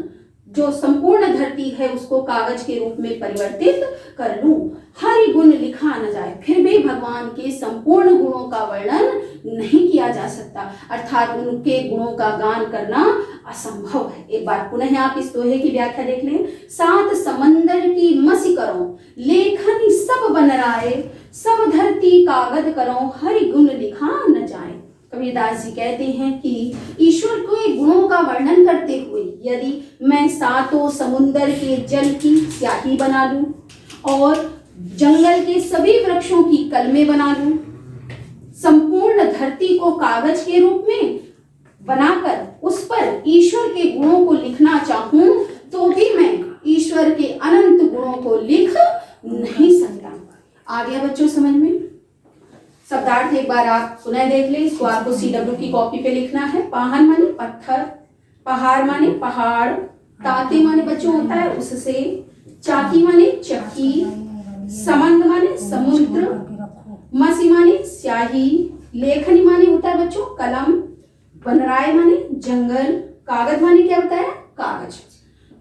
जो संपूर्ण धरती है उसको कागज के रूप में परिवर्तित कर लूं। हरि गुण लिखा न जाए, फिर भी भगवान के संपूर्ण गुणों का वर्णन नहीं किया जा सकता, अर्थात उनके गुणों का गान करना असंभव है। एक बार पुनः आप इस दोहे की व्याख्या देख लें। सात समंदर की मसी करो, लेखन सब बनराय, सब धरती कागज करो, हरि गुण लिखा न जाए। कबीरदास जी कहते हैं कि ईश्वर के गुणों का वर्णन करते हुए यदि मैं सातों समुंदर के जल की स्याही बना लूं और जंगल के सभी वृक्षों की कलमें बना लूं, संपूर्ण धरती को कागज के रूप में बनाकर उस पर ईश्वर के गुणों को लिखना चाहूं, तो भी मैं ईश्वर के अनंत गुणों को लिख नहीं सकता। आ गया बच्चों समझ में? शब्दार्थ एक बार आप पुनः देख लें। इसको आपको CW की कॉपी पे लिखना है। पाहन माने पत्थर, पहाड़ माने पहाड़, ताते माने बच्चों होता है उससे, चाकी माने चक्की, समंद माने समुद्र, मसी माने स्याही, लेखनी माने होता है बच्चों कलम, बनराय माने जंगल, कागज माने क्या होता है कागज।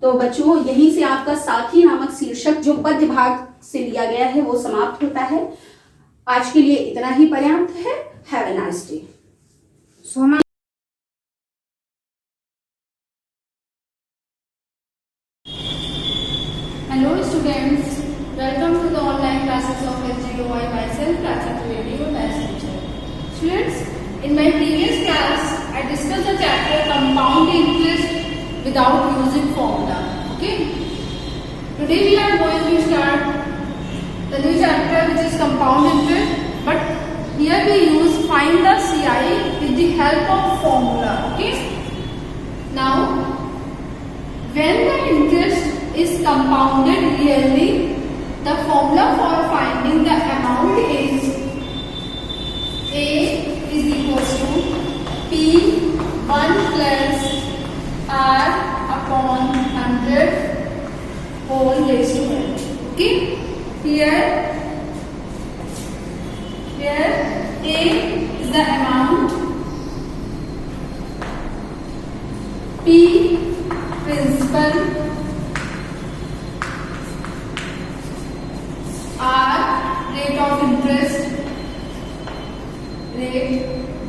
तो बच्चों यहीं से आपका साखी नामक शीर्षक जो पद्य भाग से लिया गया है वो समाप्त होता है। आज के लिए इतना ही पर्याप्त है। Have a nice day. Hello students, welcome to the online classes of SGOI myself, Prachi Trivedi, your maths teacher. Students, in my previous class, I discussed the chapter compound interest without using formula. Okay? Today we are going to start the new chapter which is compound interest, but here we use find the CI with the help of formula. Okay? Now, when the interest is compounded really, the formula for finding the amount is A is equals to P1 plus R upon 100 whole raised to n. Okay? Here A is the amount, P principal, R rate of interest,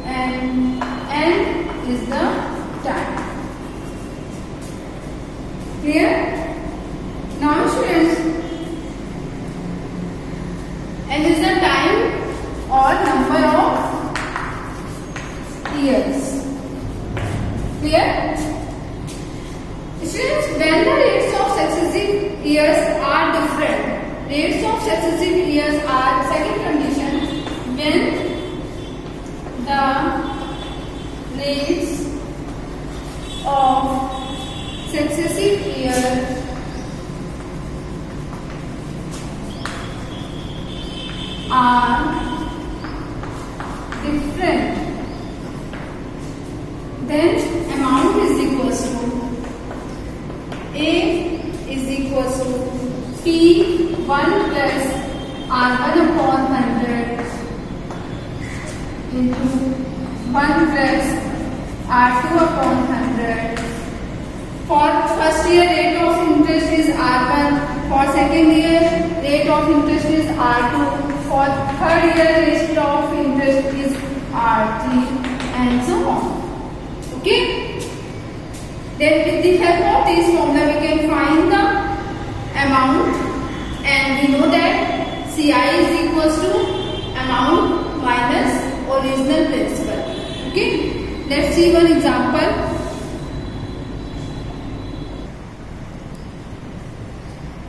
and N is the time. Clear? Now students, N is the time or number of years. Clear? Students, when the rates of successive years are different, rates of successive years are second condition, when the rates of successive years are different, then amount is equals to A is equals to P1 plus R1 upon 100 into 1 plus R2 upon 100. For first year rate of interest interest is R1. For second year, rate of interest is R2. For third year, rate of interest is R3, and so on. Okay. Then with the help of this formula, we can find the amount, and we know that CI is equals to amount minus original principal. Okay. Let's see one example.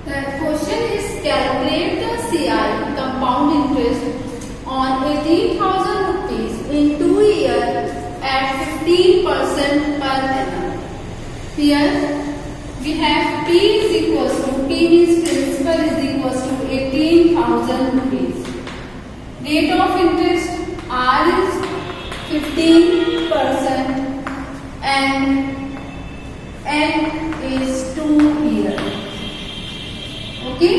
The question is calculate the CI compound interest on 18,000 rupees in 2 years at 15% per annum. Here we have P is equals to, P means principal is equals to 18,000 rupees. Rate of interest R is 15% and N is 2 years. Okay.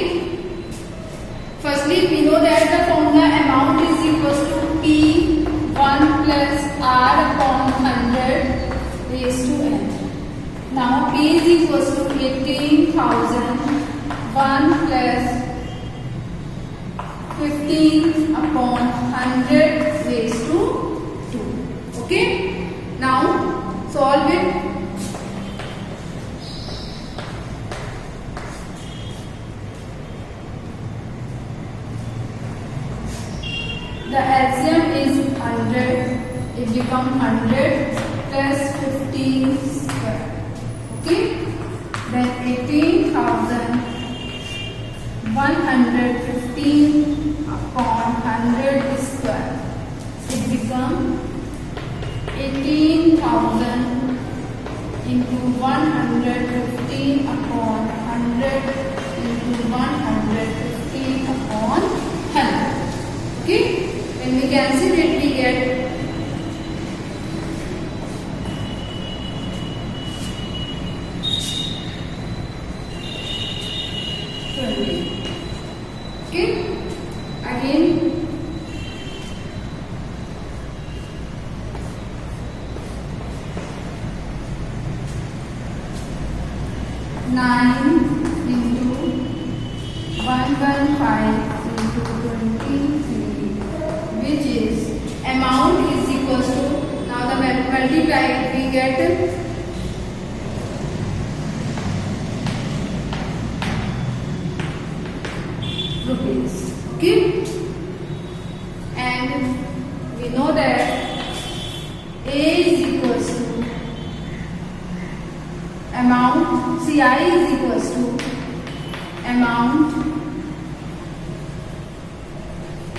Firstly, we know that the formula amount is equals to P1 plus R upon 100 raised to N. Now P is equals to 18,000, 1 plus 15 upon 100 raised to 2. Okay. Now solve it. The LCM is 100. It becomes 100 plus 15 square. Okay. Then 18,000, 115 upon 100 square. It becomes 18,000 into 115 upon 100 into 115 upon 100. Okay. When we cancel it, we get 20. Okay. Again, nine into 115 into 23, which is amount is equals to, now the multiply we get rupees. Okay. And we know that A is equals to amount, CI is equals to amount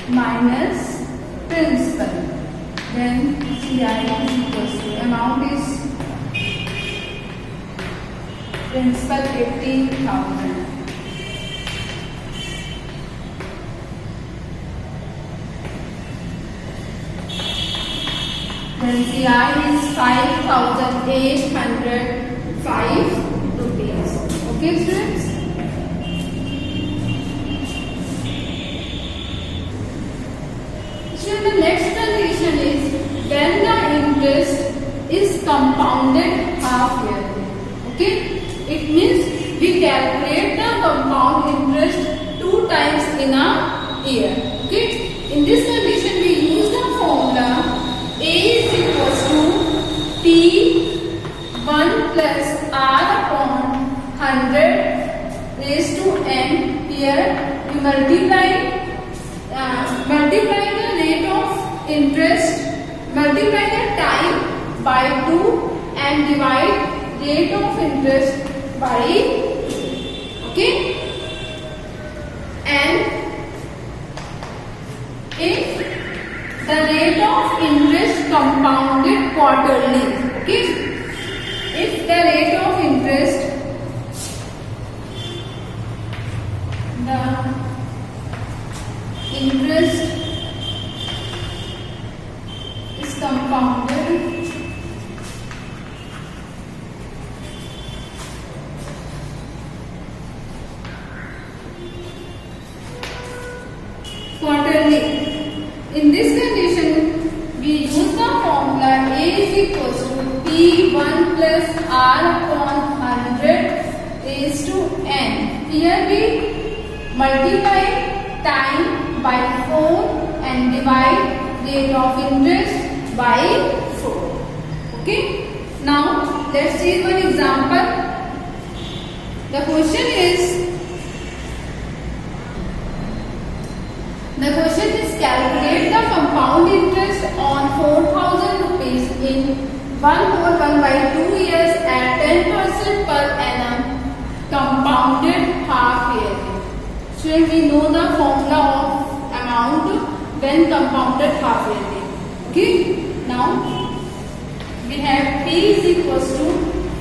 minus principal. Then CI is equals to amount is principal 18,000. Then CI is 5,805 rupees. Okay, students? So the next condition is when the interest is compounded half yearly. Okay? It means we calculate the compound interest 2 times in a year. Okay? In this condition, we use the formula A is equals to P1 plus R upon 100 raised to N. Here we multiply the rate of interest, multiply the time by 2 and divide rate of interest by 2. Okay? And if the rate of interest compounded quarterly, okay? If the rate of interest, is compounded quarterly. In this condition, we use the formula A is equals to P1 plus R upon 100 raised to Here we multiply time by 4 and divide rate of interest by 4. Okay. Now let's see one example. The question is calculate the compound interest on 4,000 rupees in 1/2 years at 10% per annum compounded half yearly. So we know the formula of amount when compounded half yearly. Okay. Now we have P is equals to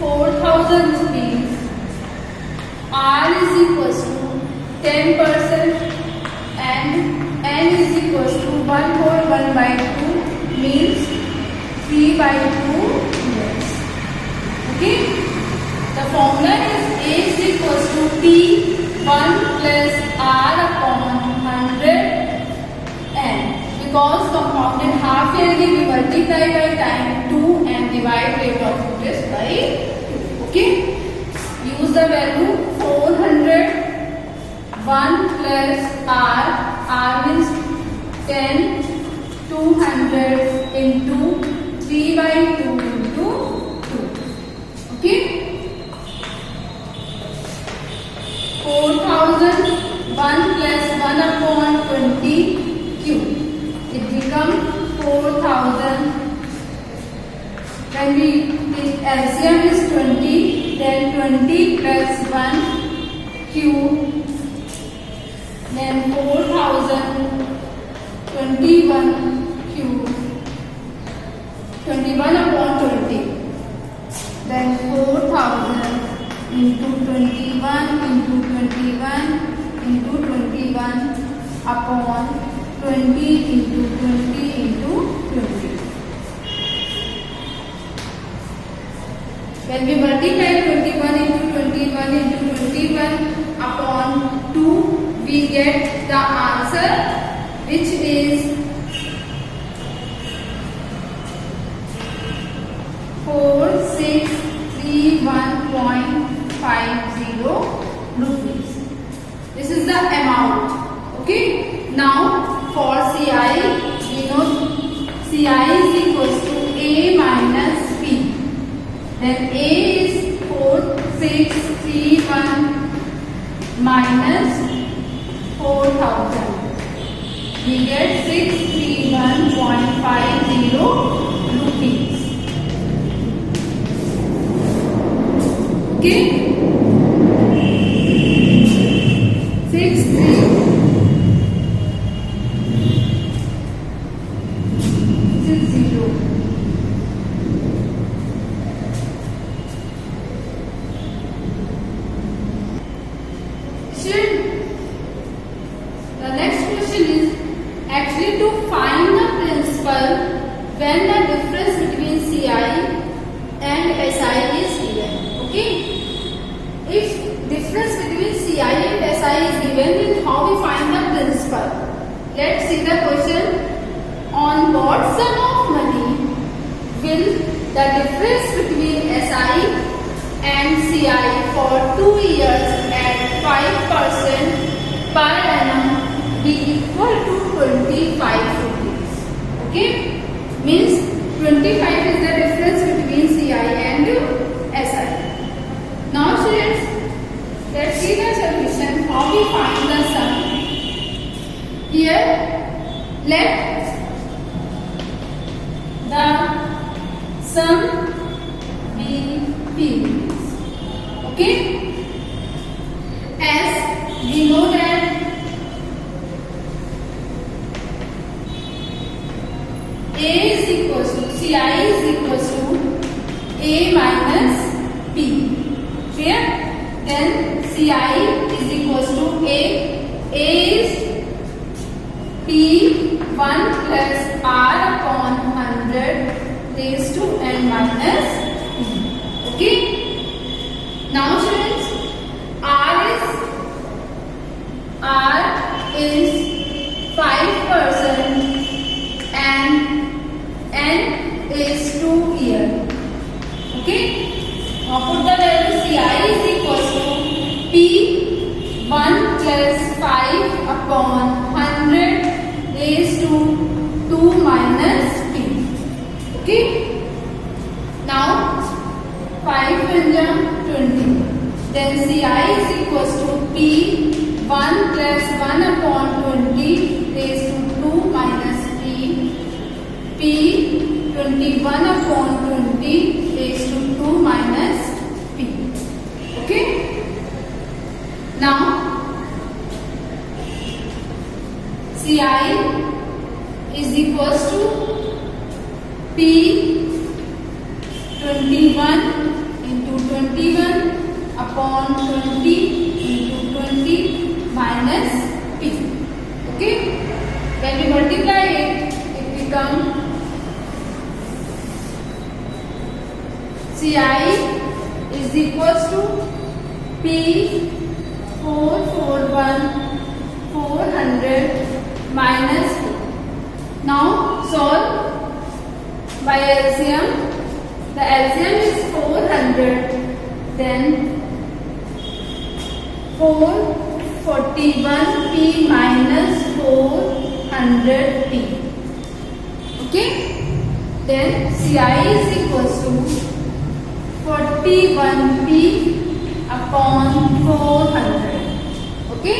4,000 rupees. R is equals to 10% and N is equals to 1/2 means 3/2 years. Okay. The formula is A is equals to P1 plus R upon 100 N. Because compounded half yearly we multiply by time 2 and divide rate of interest by 2. Okay. Use the value 400 1 plus R means 10 200 into 3/2 into 2. Okay. 4,000 1 plus 1 upon 20 cube. It becomes 4,000. When we LCM is 20, then 20 plus 1 cube. Then 4,021 cube. 21 upon 20. Then 4,000 into 21 into 21 into 21 upon 20 into 20 into 20. When we multiply 21 into 21 into 21 upon 2, we get the answer, which is 4631.50 rupees. This is the amount. Okay. Now for CI, we know CI is equals to A minus P. Then A is 4631 minus 4,000. We get 631.50 rupees. Okay. 630. The next question is actually to find the principal when the difference between CI and SI is given. Okay. If difference between CI and SI is given, then how we find the principal? Let's see the question. On what sum of money will the difference between SI and CI for 2 years at 5% per annum be equal to 25 rupees? Okay. Means 25 is the difference between CI and SI. Now students, let's see the solution. How we find the sum? Here, let the sum be P. Okay. As we know that A is equals to CI is equals to A minus P. Clear? Then CI is equals to A. A is P1 plus R upon 100 raised to N minus P. Okay? Now students, R is 5% and N is 2 years. Okay? Now put the value CI is equals to P upon 100 raised to 2 minus p. Okay. Now 5 20. Then Ci is equals to p 1 plus 1 upon 20 raised to 2 minus p. P 21 upon 20 raised to 2 minus p. Okay. Now Ci is equals to p 21 into 21 upon 20 into 20 minus p. Okay. When we multiply it, it becomes Ci is equals to p 441 400 minus p. Now solve by LCM. The LCM is 400. Then 441p minus 400p. Okay. Then Ci is equals to 41p upon 400. Okay.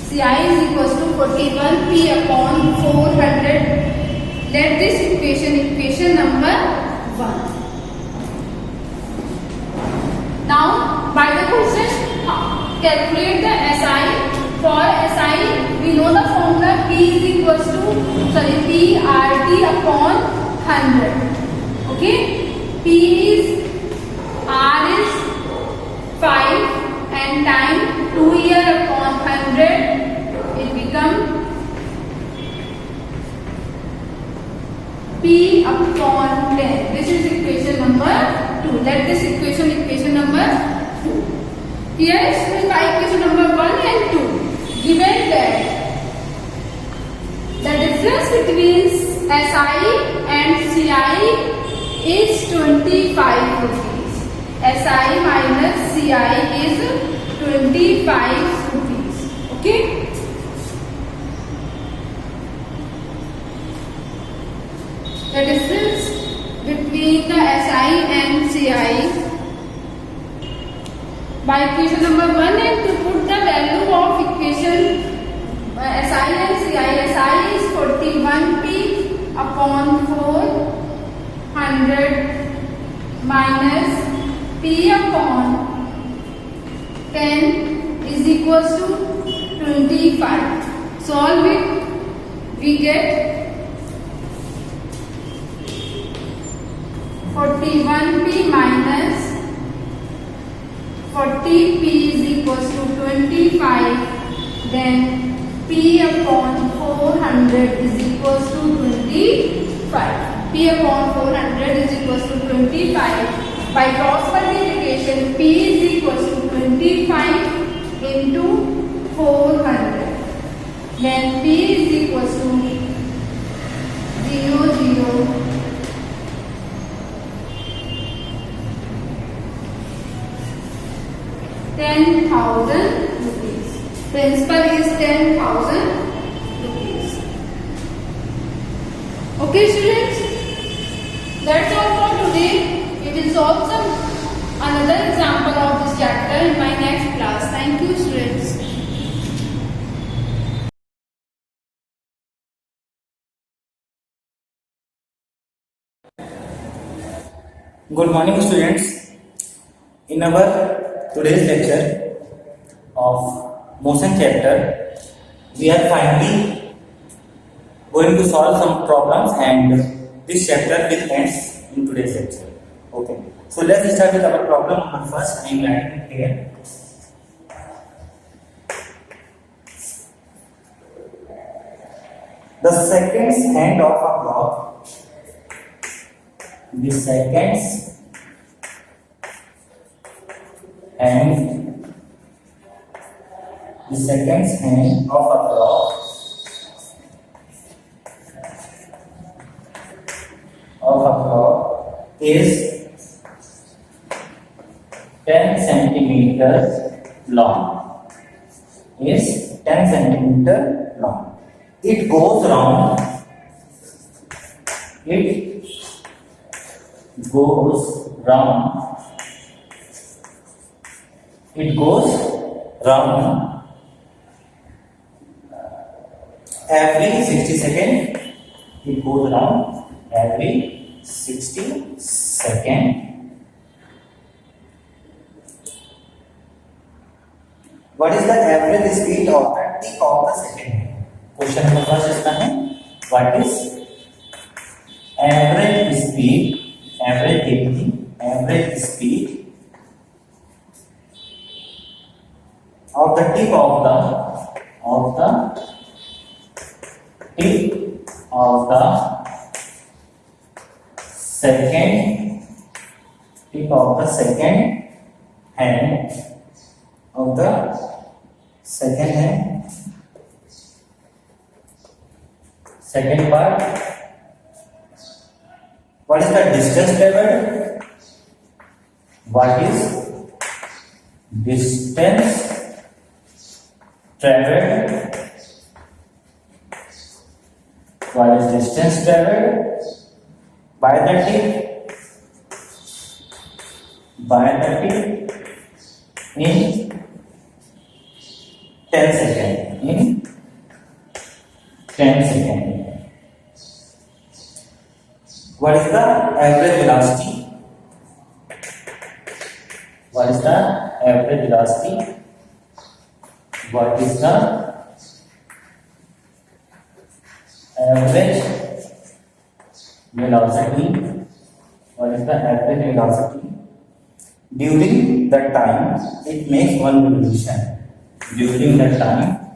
Ci is equals to 41p upon 400. Let this equation number 1. Now by the question, calculate the SI. For SI we know the formula P is equals to PRT upon 100. Okay. P is R is 5 and time 2 year upon 100, it become P upon 10. This is equation number 2. Let this equation number 2. Here is by equation number 1 and 2. Given that the difference between SI and CI is 25 rupees. SI minus CI is 25 rupees. Okay. The difference between the SI and CI by equation number 1 and 2, put the value of equation SI and CI. SI is 41p upon 400 minus p upon 10 is equals to 25. Solve it. We get 41p minus 40p is equals to 25. Then p upon 400 is equals to 25. P upon 400 is equals to 25. By cross multiplication, p is equals to 25 into 400. Then p is equals to 10,000 rupees. Principal is 10,000 rupees. Okay, students, that's all for today. We will solve another example of this chapter in my next class. Thank you, students. Good morning, students. In our today's lecture of motion chapter, we are finally going to solve some problems, and this chapter will end in today's lecture. Okay. So let's start with our problem number first. I am writing it here. The seconds hand of a clock. The seconds hand of a clock is 10 centimeters long. Is 10 centimeter long. It goes round. It goes round. It goes round every 60 seconds. It goes round every 60 seconds. What is the average speed of the tick of the second hand? Question number first इसका है what is average speed, average speed of the tip of the tip of the second tip of the second hand of the second hand, second part. What is the distance traveled? What is distance traveled? What is distance traveled by the tip? In 10 seconds. In 10 seconds. What is the average velocity? What is the average velocity? What is the average velocity? What is the average velocity? During the time it makes one revolution. During the time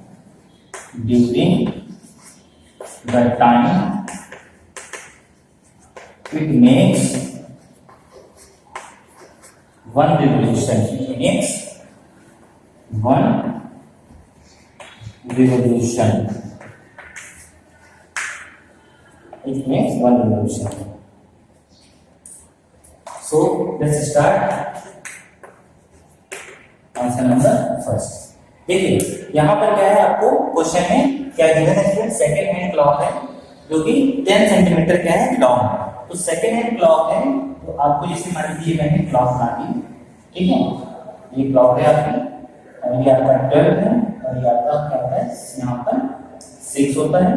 it makes one revolution. It makes one revolution. It makes one revolution. So let's start. Answer number first. देखिए यहां पर क्या है, आपको question में क्या given है student, second hand clock है जो कि 10 सेंटीमीटर क्या है लॉन्ग है. तो सेकंड हैंड क्लॉक है तो आपको जैसे मान लीजिए मैंने क्लॉक बना दी, ठीक है, ये क्लॉक है आपकी और ये आपका 12 है और ये आपका क्या होता है यहाँ पर 6 होता है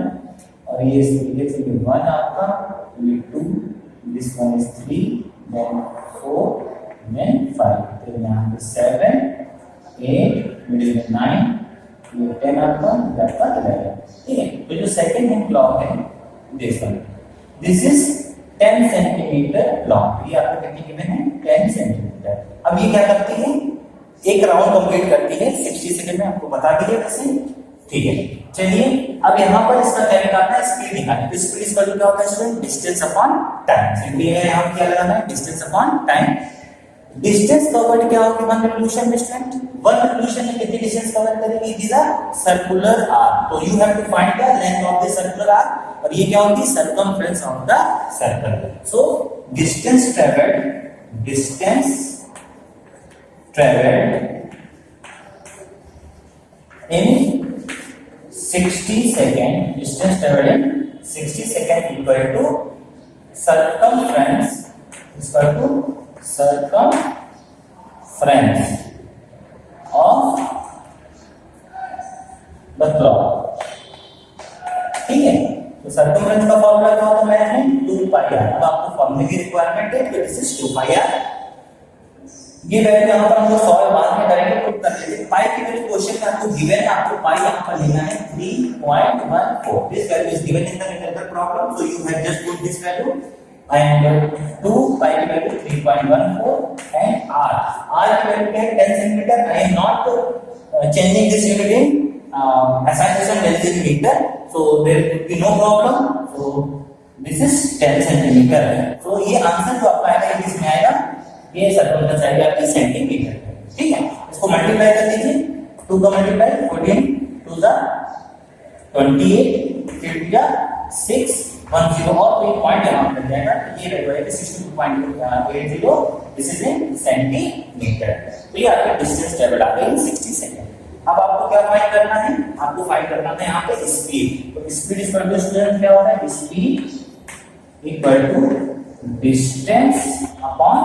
और ये इस तरीके से 1 आपका, ये 2, this one is 3, then 4, then 5, फिर यहाँ पे 7, 8, मिडिल में 9, ये 10 आपका, ये आपका 11. ठीक है, तो जो सेकंड हैंड क्लॉक है this one, this is 10 centimetre long. ये आपको कितनी गिवन है 10 सेंटीमीटर. अब ये क्या करती है, एक राउंड कंप्लीट करती है 60 सेकंड में, आपको बता दीजिए वैसे. ठीक है, चलिए अब यहाँ पर इसका क्या निकालना है, स्पीड निकालना है. स्पीड इज क्या होता है student, distance upon time. Simply है यहाँ क्या लगाना है, distance upon time. Distance covered क्या होगी वन रिवोल्यूशन में स्टूडेंट, वन रिवोल्यूशन में कितनी डिस्टेंस कवर करेगी, it is a circular arc. तो you have to find the length of the circular arc और ये क्या होगी circumference of the circle. So distance travelled in 60 second, distance travelled in 60 second equal to circumference of the clock. ठीक है, तो circumference का formula क्या होता है मैथ में 2 पाई आर. अब आपको फॉर्मूले की रिक्वायरमेंट है तो दिस इज 2 पाई आर. ये वैल्यू यहां पर हम लोग सॉल्व बाद में करेंगे, पुट कर लेंगे. पाई की वैल्यू क्वेश्चन में आपको गिवन है, आपको पाई यहां पर लेना है 3.14. This value is given in the numerical problem, so you have just put this value and 2 pi की वैल्यू 3.14 and r की वैल्यू क्या है 10 centimetre. I am not changing this unit in SI decimeter, so there would be no problem. So this is 10 centimetre. so ये answer जो आपका आएगा इसमें आएगा, ये सर्कमफ्रेंस आएगा आपकी सेंटीमीटर. ठीक है, इसको मल्टीप्लाई कर लीजिए, 2 का मल्टीप्लाई 14 2 द 28 फिर या 6 10 और कोई पॉइंट यहां पर जाएगा, ये रहेगा 62.80. This is in centimetre. तो ये आपका डिस्टेंस ट्रैवल आ गई 60 सेकंड. अब आपको क्या फाइंड करना है, आपको फाइंड करना है यहाँ पे स्पीड। तो स्पीड इक्वल टू स्टूडेंट क्या होता है, speed equal to distance upon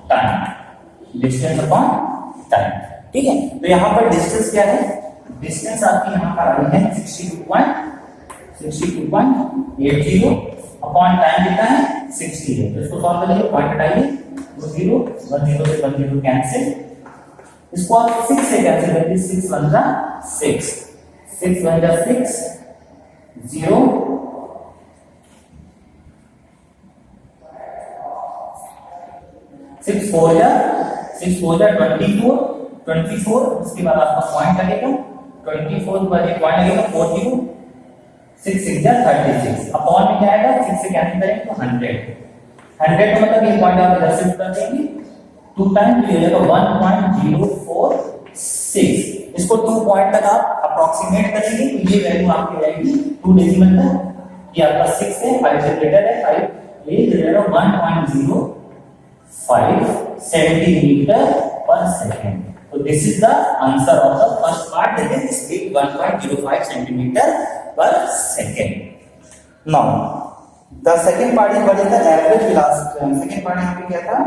time, distance upon time. ठीक है, तो यहाँ पर डिस्टेंस क्या है, डिस्टेंस आपकी यहाँ पर आ रही है 62.80 अपॉन टाइम कितना है 60 है। तो इसको सॉल्व करिए, पॉइंट हटाइए, 0 10 से 10 कैंसिल, इसको आप 6 से कैंसिल करिए, 6 1 जा 6, 6 1 जा 6, 0 6 4 जा 24, 24 उसके बाद आपका पॉइंट लगेगा, 24 के बाद एक पॉइंट लगेगा 40, 6 6 जा 36, अपॉन में क्या आएगा, 6 से कैंसिल करेंगे तो 100, 100 का मतलब ये पॉइंट आप इधर शिफ्ट कर देंगे, 2 टाइम तो ये हो जाएगा 1.046, इसको 2 पॉइंट तक आप अप्रोक्सीमेट करेंगे तो ये वैल्यू आपकी आएगी 2 डेसिमल तक, ये आपका 6 है, 5 से ग्रेटर है, 5 ये हो जाएगा 1.05 सेंटीमीटर पर second. So this is the answer of the first part, that is speed 1.05 centimeter per second. Now the second part is what is the average velocity. Second part यहाँ पे क्या था,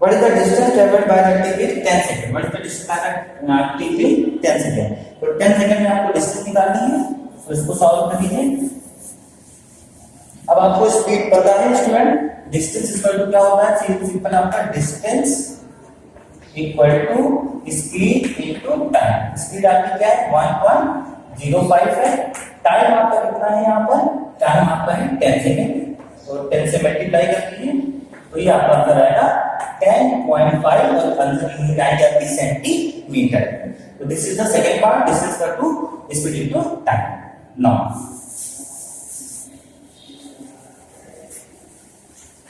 what is the distance traveled by the tip in 10 second. What is the distance by the tip in 10 second. तो 10 second में आपको distance निकालनी है, तो इसको solve कर दीजिए। अब आपको स्पीड पता है स्टूडेंट, डिस्टेंस इक्वल टू क्या होता है, सिंपल आपका distance equal to speed into time. Speed आपकी क्या है 1.05 है, टाइम आपका कितना है, यहाँ पर टाइम आपका है 10 सेकेंड, तो 10 से मल्टीप्लाई कर दीजिए तो ये आपका आंसर आएगा 10.5 और आंसर यूनिट आएगी आपकी सेंटीमीटर। तो this is the second part, distance equal to speed into time. Now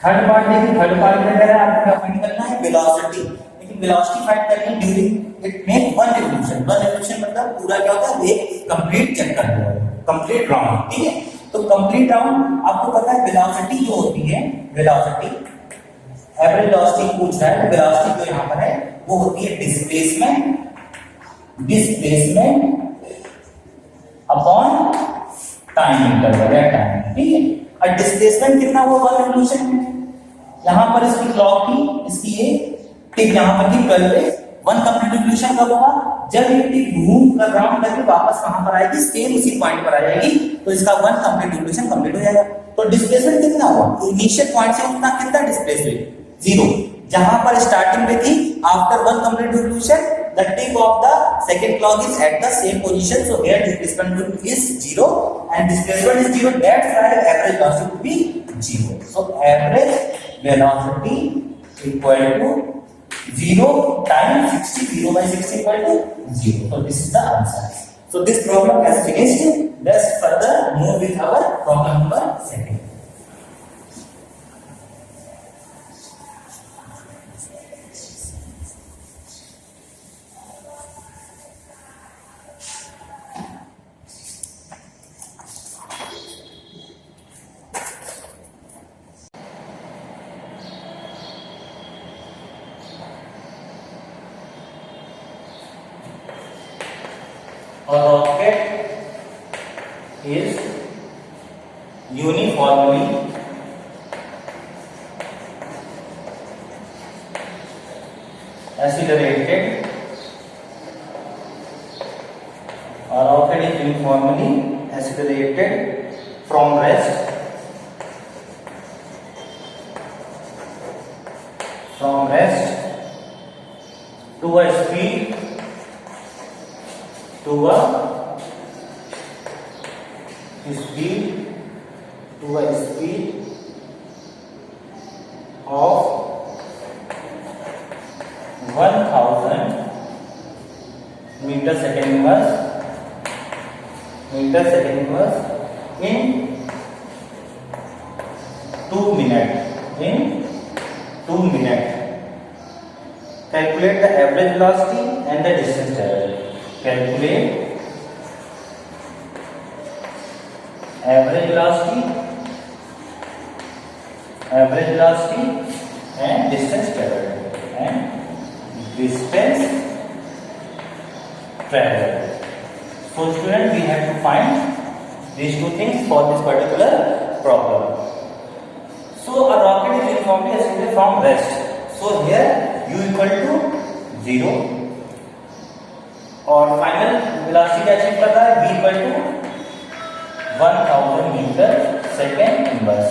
third part देखिए, थर्ड पार्ट में क्या है, आपको क्या फाइंड करना है, वेलोसिटी। लेकिन वेलोसिटी फाइंड करनी during it make one revolution. One revolution मतलब पूरा क्या होता है, एक कंप्लीट चक्कर, कंप्लीट राउंड। ठीक है, तो कंप्लीट राउंड आपको पता है वेलोसिटी जो होती है, वेलोसिटी एवरेज वेलोसिटी पूछ रहा है, वेलोसिटी जो यहाँ पर है वो होती है displacement, displacement upon time interval या टाइम। ठीक है, और डिस्प्लेसमेंट कितना हुआ वन रिवॉल्यूशन में, यहां पर इसकी क्लॉक की इसकी ये टिक यहां पर थी 12 पे, वन कंप्लीट रिवॉल्यूशन कब होगा, जब ये टिक घूम कर राउंड करके वापस कहां पर आएगी, सेम उसी पॉइंट पर आ जाएगी, तो इसका वन कंप्लीट रिवॉल्यूशन कंप्लीट हो जाएगा। तो डिस्प्लेसमेंट कितना हुआ, इनिशियल पॉइंट से उतना कितना डिस्प्लेस हुई 0, जहां पर स्टार्टिंग में थी, after one complete revolution the tip of the second clock is at the same position, so here displacement is 0 and displacement is 0, that's why average velocity would be 0. So average velocity equal to 0 times 60, 0 by 60 equal to 0. So this is the answer. So this problem has finished. Let's further move with our problem number 2. A rocket is uniformly accelerated. A rocket is uniformly accelerated from rest to a speed of 1000 meter second inverse in 2 minutes. Calculate the average velocity and the distance traveled. Calculate average velocity and distance traveled, and distance travel. So student, we have to find these two things for this particular problem. So a rocket is uniformly ascended from rest. So here u equal to 0 और final velocity क्या achieve कर रहा है, v equal to 1000 metre second inverse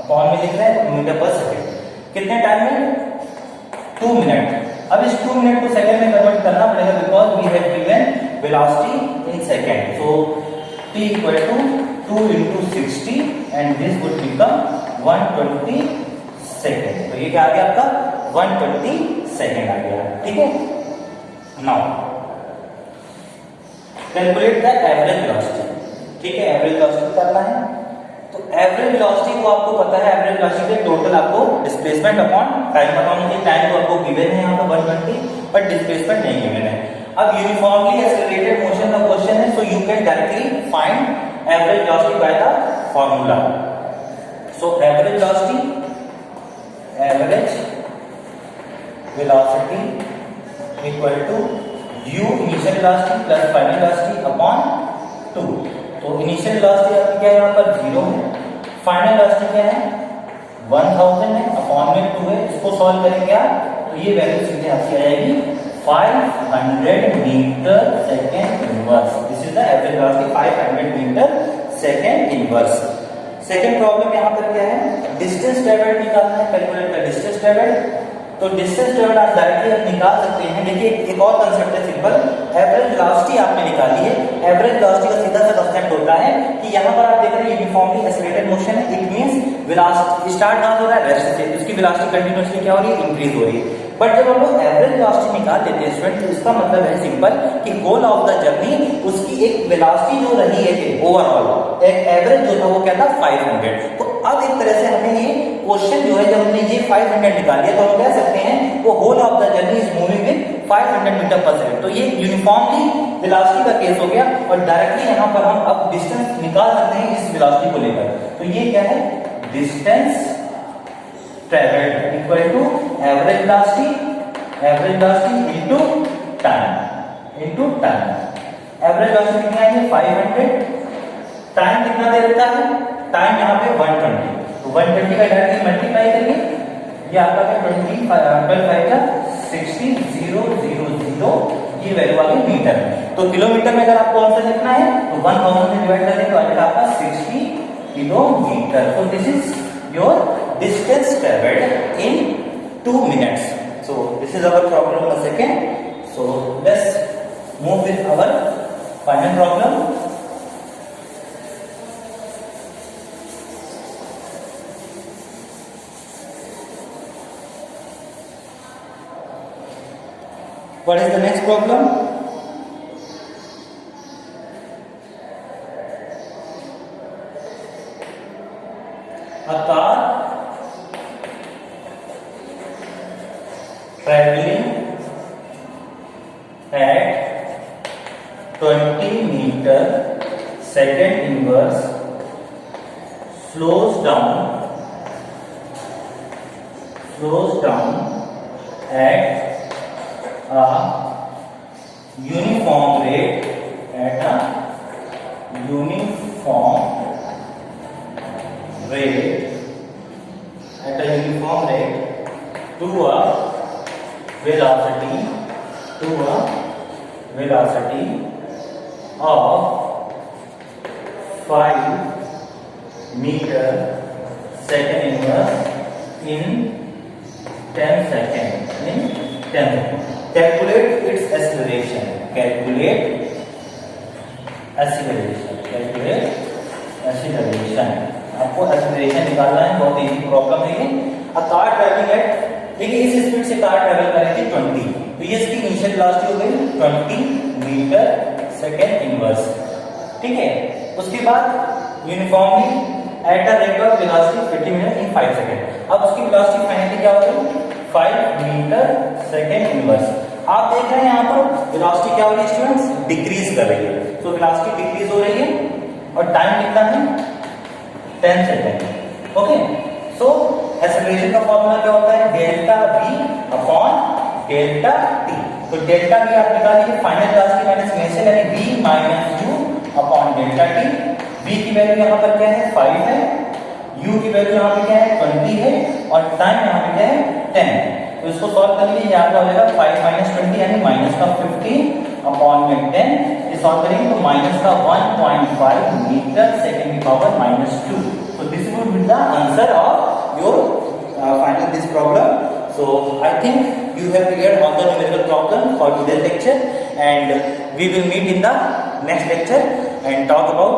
upon में लिख रहे हैं metre पर सेकेंड. कितने टाइम में, 2 मिनट. अब इस 2 मिनट को सेकेंड में कन्वर्ट करना पड़ेगा because we have given velocity in second. So t equal to 2 into 60 and this would become 120 second. तो ये क्या आ गया आपका 120 सेकेंड आ गया. ठीक है. Now calculate the average velocity. ठीक है, एवरेज वेलोसिटी करना है. तो एवरेज वेलोसिटी को आपको पता है, एवरेज वेलोसिटी के टोटल आपको डिस्प्लेसमेंट अपॉन टाइम बताना चाहिए. टाइम तो आपको गिवन है यहाँ पे 120 बट डिस्प्लेसमेंट नहीं गिवन है. अब यूनिफॉर्मली एक्सेलरेटेड मोशन का क्वेश्चन है, so you can directly find average velocity by the formula. So average velocity equal to u initial velocity plus final velocity upon 2. तो इनिशियल वेलोसिटी आपकी क्या है यहाँ पर 0 है, फाइनल वेलोसिटी क्या है 1000 है, अपॉन में 2 है. इसको सॉल्व करेंगे आप तो ये वैल्यू सीधे आपकी आएगी 500 metre second inverse. This is the average velocity 500 metre second inverse. Second problem यहाँ पर क्या है, डिस्टेंस ट्रेवल्ड निकालना है. Calculate the distance travelled. तो डिस्टेंस ट्रेवल्ड आप डायरेक्टली निकाल सकते हैं. देखिए एक और कंसेप्ट है सिंपल. एवरेज वेलोसिटी आपने निकाली है. एवरेज वेलोसिटी का सीधा सा कंसेप्ट होता है कि यहाँ पर आप देख रहे हैं यूनिफॉर्मली एक्सेलरेटेड मोशन है. इट मींस वेलोसिटी स्टार्ट कहाँ हो रहा है, रेस्ट से. उसकी वेलोसिटी कंटिन्यूअसली क्या हो रही है, इंक्रीज हो रही है. बट जब हम लोग एवरेज वेलोसिटी निकाल लेते हैं स्टूडेंट, तो इसका मतलब है सिंपल कि होल ऑफ द जर्नी उसकी एक वेलोसिटी जो रही है ओवरऑल, एक एवरेज जो था वो क्या था 500. तो अब एक तरह से हमें ये क्वेश्चन जो है, जब हमने ये 500 निकाल लिया तो हम कह सकते हैं वो whole of the journey is moving with 500 metre per second. तो ये यूनिफॉर्मली वेलोसिटी का केस हो गया और डायरेक्टली यहाँ पर हम अब डिस्टेंस निकाल सकते हैं इस वेलोसिटी को लेकर. तो ये क्या है, distance travelled equal to average velocity into time. Average velocity कितना है 500. टाइम कितना दे देता है, टाइम यहाँ पे 120. तो 120 का डायरेक्टली मल्टीप्लाई करिए, ये आपका क्या 25 का 60 000 ये वैल्यू आ गई मीटर में. तो किलोमीटर में अगर आपको आंसर लिखना है तो 1000 से डिवाइड करें तो आएगा आपका 60 kilometre. So this is your distance traveled in 2 minutes. So this is our problem number second. So let's move with our final problem. What is the next problem? A car traveling at 20 meter second inverse slows down at a uniform rate to a velocity of 5 meter second inverse in 10 seconds. Calculate its acceleration. आपको acceleration निकालना है, बहुत easy problem है ये. A car traveling at, देखिए इस speed से car travel कर रही थी 20, तो ये इसकी इनिशियल वेलोसिटी हो गई 20 मीटर सेकेंड इनवर्स. ठीक है. उसके बाद uniformly at a rate of velocity 50 metre in 5 second. अब उसकी वेलोसिटी फाइनली क्या हो गई 5 मीटर सेकेंड इनवर्स. आप देख रहे हैं यहाँ पर वेलोसिटी क्या हो रही है स्टूडेंट्स, डिक्रीज कर रही है. तो वेलोसिटी डिक्रीज हो रही है और टाइम कितना है 10 सेकेंड. ओके. सो एक्सेलरेशन का फॉर्मूला क्या होता है, delta v upon delta t. तो डेल्टा वी आप निकालिए फाइनल क्लास की माइनस इनिशियल यानी v minus u upon delta t। v की वैल्यू यहाँ पर क्या है 5 है, u की वैल्यू यहाँ पे क्या है 20 है और टाइम यहाँ पे क्या है 10 है। तो इसको सॉल्व कर लीजिए, यहाँ पे हो जाएगा 5 माइनस 20 यानी माइनस का 50 अपॉन में 10। ये सॉल्व करेंगे तो माइनस का 1.5 मीटर सेकेंड की power minus 2। So this would be the answer of your final this problem. So I think you have cleared all the numerical problem for today's lecture, and we will meet in the next lecture and talk about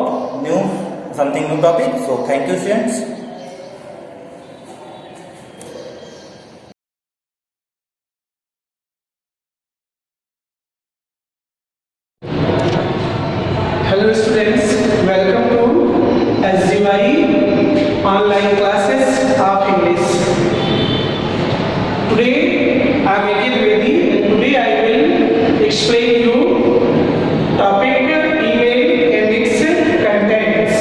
something new topic. So thank you students. Hello students, welcome to SGY online classes of English. Today I am Nikhil Bedi and today I will explain you topic email and its contents.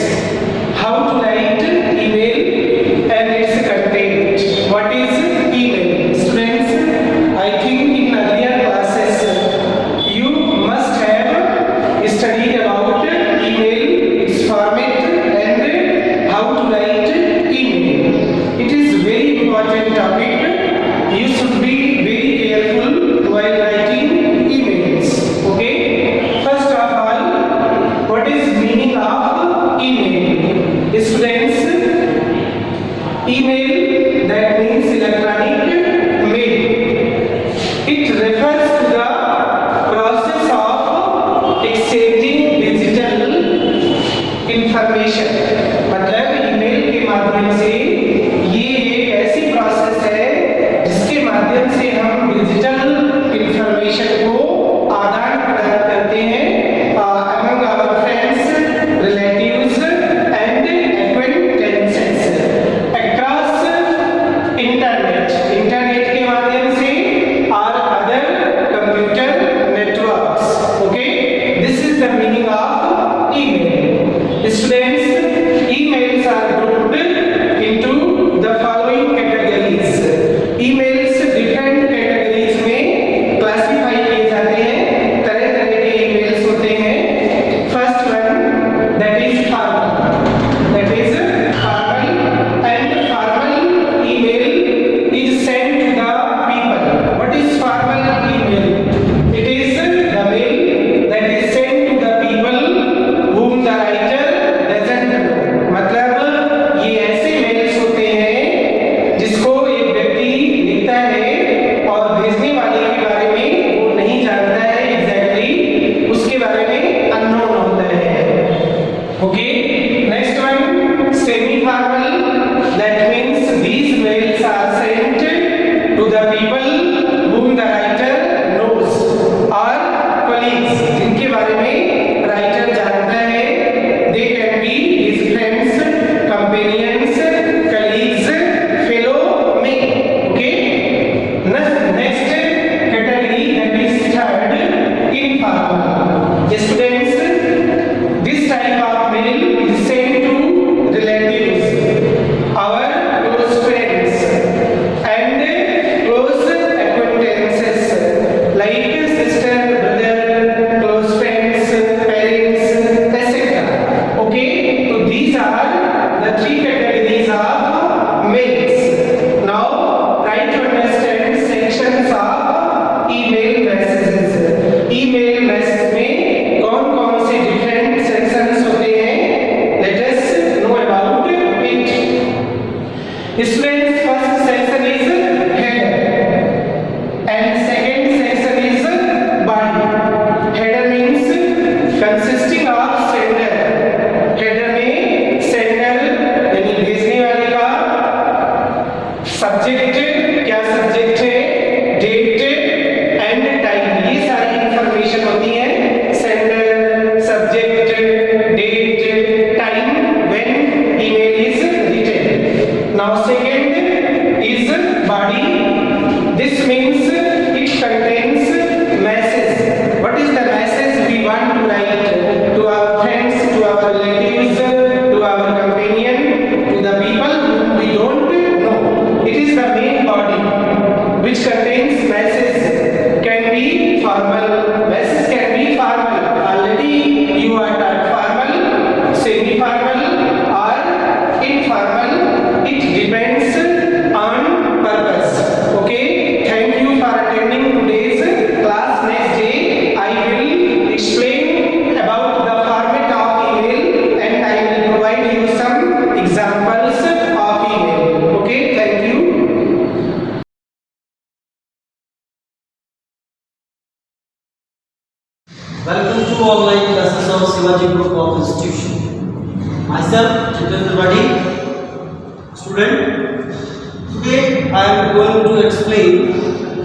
How to write email and its content. What is email? Students, I think in earlier classes you must have studied about email, its format and how to write email. It is very important topic. You should be very careful while writing emails. Okay? First of all, what is meaning of email? Students, email that means electronic mail. It refers to the process of exchanging digital information. मतलब email के माध्यम से ये एक ऐसी process है जिसके माध्यम से हम डिजिटल इंफॉर्मेशन को आदान प्रदान करते हैं among our friends, relatives and acquaintances across internet के माध्यम से और other Welcome to online classes of Shivaji Group of Institution. Myself, Jitendra Badi, student. Today I am going to explain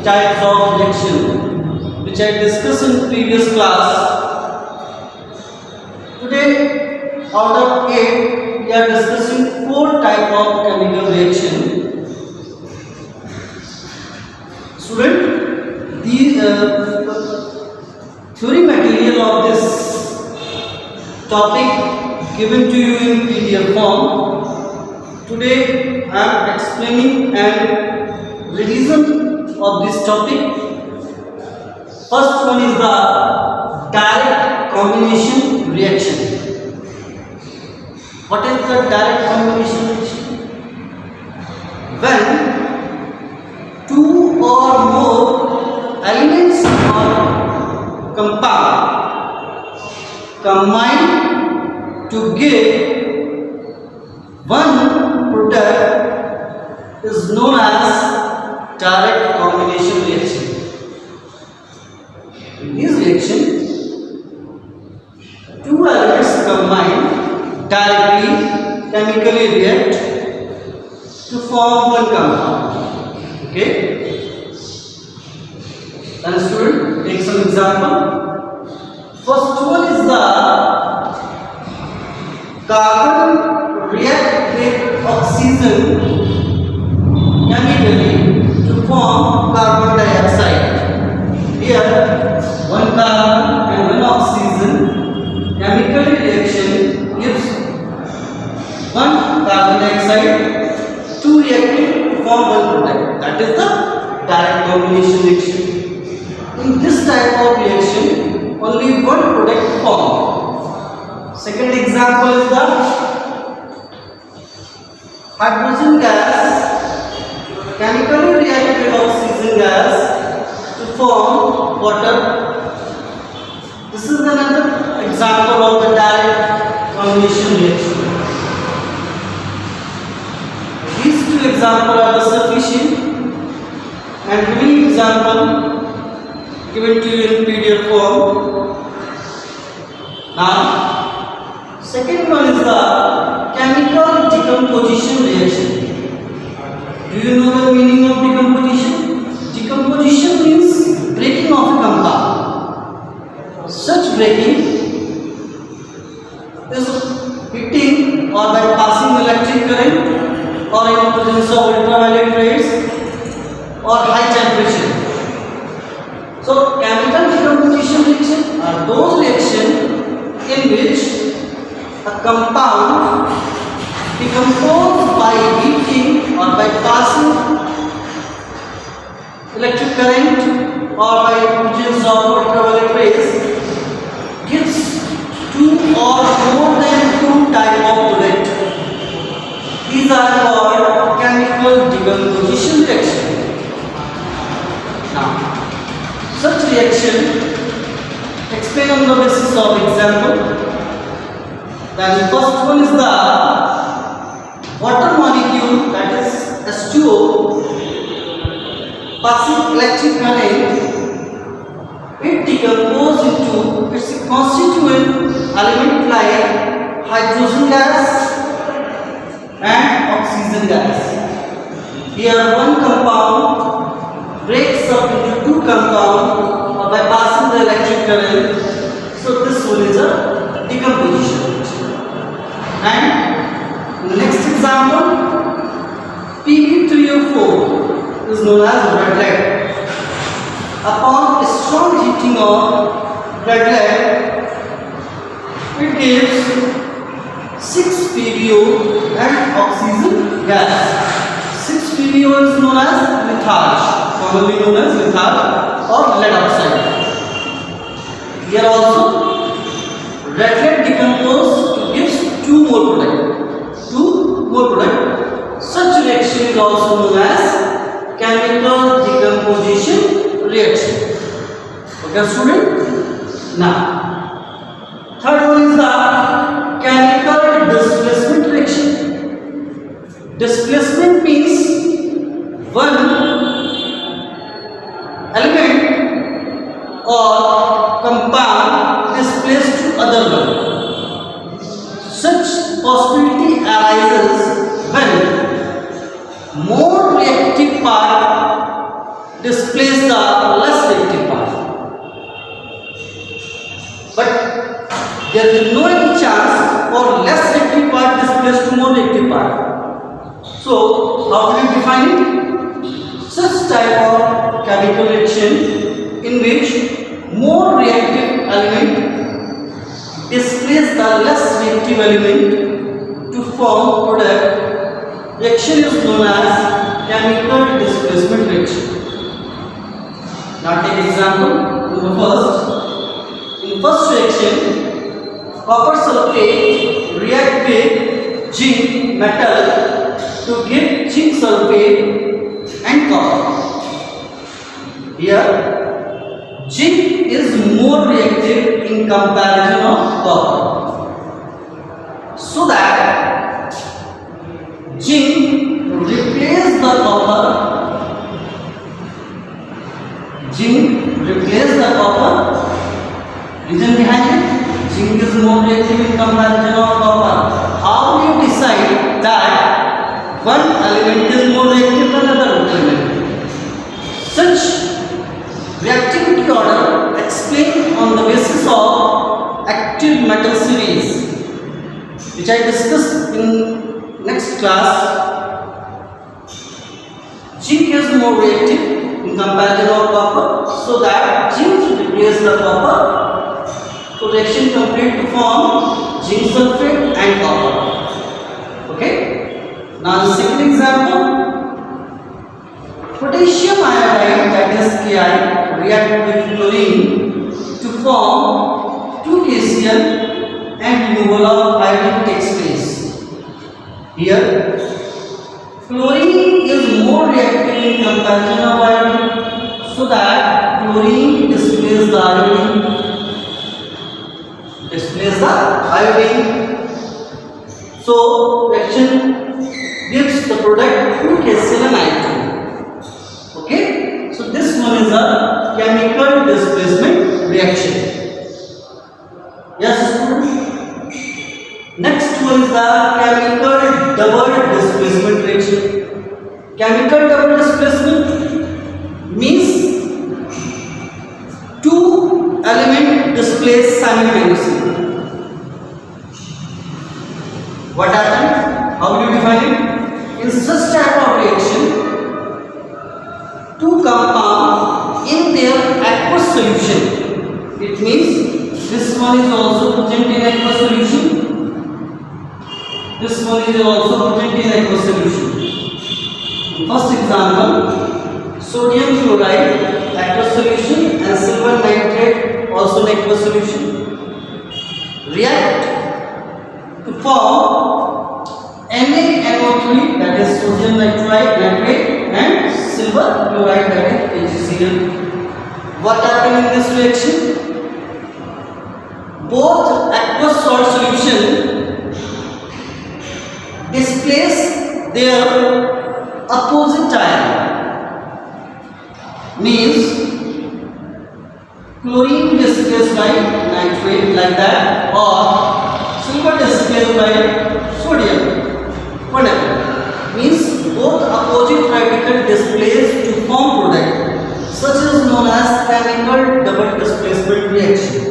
types of reaction which I discussed in previous class. Today, out of 8, we are discussing 4 types of chemical reaction. Student, the theory material of this topic given to you in PDF form. Today I am explaining and revision of this topic. First one is the direct combination reaction. What is the direct combination reaction? When 2 or more elements or compound combine to give one product is known as direct combination reaction. In this reaction, 2 elements combine directly chemically react to form one compound. Okay? And student, take some example. First one is the carbon react with oxygen chemically to form carbon dioxide. Here, one carbon and one oxygen chemically reaction gives one carbon dioxide, 2 reacting to form one product. That is the direct combination reaction. In this type of reaction, only one product formed. Second example is the hydrogen gas chemically react with oxygen gas to form water. This is another example of the direct combination reaction. These 2 examples are the sufficient, and remaining example given to you in PDF form. Now, second one is the chemical decomposition reaction. Do you know the meaning of decomposition? Decomposition means breaking of a compound. Such breaking is heating or by passing electric current or in presence of ultraviolet rays or high temperature. So, chemical decomposition reaction are those reactions in which a compound decomposed by heating or by passing electric current or by presence of ultraviolet rays gives 2 or more than 2 types of product. These are called chemical decomposition reaction. Now, such reaction explain on the basis of example. Then first one is the water molecule, that is H2O, passing electric current, it decomposes into its constituent element like hydrogen gas and oxygen gas. Here one compound breaks up into 2 compounds by passing the electric current. So this one is a decomposition. And the next example, Pb3O4 is known as red lead. Upon strong heating of red lead, it gives 6 PbO and oxygen gas. 6 PbO is known as litharge, commonly known as litharge or lead oxide. Here also, red lead decomposed to gives 2 more product. 2 more product. Such reaction is also known as chemical decomposition reaction. Okay, student? Now, third one is the chemical displacement reaction. Displacement means one element or compound other one. Such possibility arises when more reactive part displays the less reactive part. But there is no any chance for less reactive part displays to more reactive part. So how do we define it? Such type of chemical reaction in which more reactive element displays the less reactive element to form product, reaction is known as chemical displacement reaction. Now take example number first. In first reaction, copper sulfate react with zinc metal to get zinc sulfate and copper. Here, zinc is more reactive in comparison of copper. So that zinc replaces the copper. Zinc replaces the copper. Reason behind it? Zinc is more reactive in comparison of copper. How do you decide that one element is more reactive than another element? Such reactivity order explained on the basis of active metal series, which I discussed in next class. Zinc is more reactive in comparison of copper, so that zinc replaces the copper. So reaction complete to form zinc sulfate and copper. Okay. Now the second example, potassium iodide, that is Ki, react with chlorine to form 2KCl and removal of iodine takes place. Here, chlorine is more reactive in comparison of iodine, so that chlorine displays the iodine. So reaction gives the product 2KCl and iodine. Okay, so this one is a chemical displacement reaction. Yes, students. Next one is the chemical double displacement reaction. Chemical double displacement means two elements displaced simultaneously. What happens? How do you define it? In such type of reaction, two compounds in their aqueous solution. It means this one is also present in aqueous solution. This one is also present in aqueous solution. First example, sodium chloride aqueous solution and silver nitrate also in aqueous solution react to form NaNO3, that is sodium nitrate and silver chloride, that is AgCl. What happens in this reaction? Both aqueous salt solution displace their opposite ion. Means chlorine displaced by nitrate like that, or silver displaced by sodium, whatever. Means both opposite radical displaced to form product. Such is known as chemical double displacement reaction.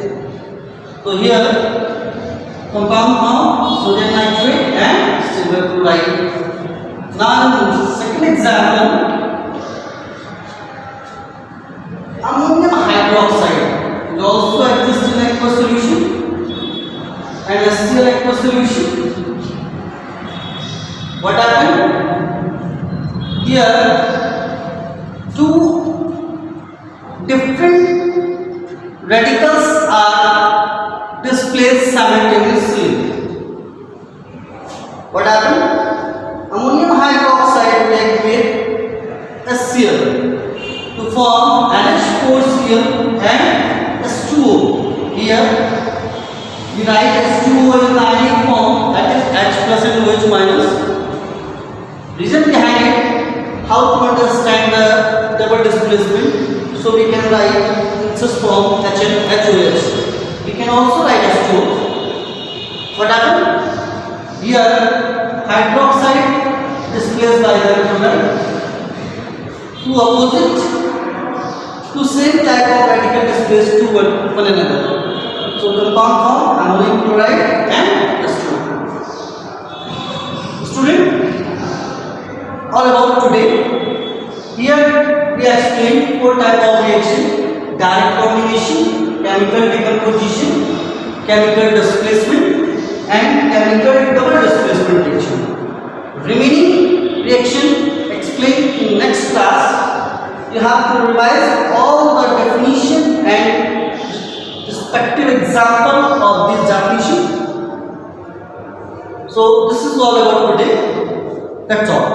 So here compound form sodium nitrate and silver chloride. Now second example, ammonium hydroxide. It also exists in aqueous solution and HCl aqueous solution. What happened? Here two different radicals are displaced simultaneously. What happened? Ammonium hydroxide react with HCl to form NH4Cl and H2O. Here we write H2O in the ionic form, that is H plus and OH minus. Reason behind it, how to understand the double displacement, so we can write in this form HNOH. we can also write as 2. What happened? Here, hydroxide displaced by the electrolyte. Two opposite, two same type of radical displaced to one another. So compound form ammonium chloride and H2O. Student, all about today. Here we are explaining 4 types of reaction: direct combination, chemical decomposition, chemical displacement, and chemical double displacement reaction. Remaining reaction explained in next class. You have to revise all the definition and respective example of this definition. So this is all about today. That's all.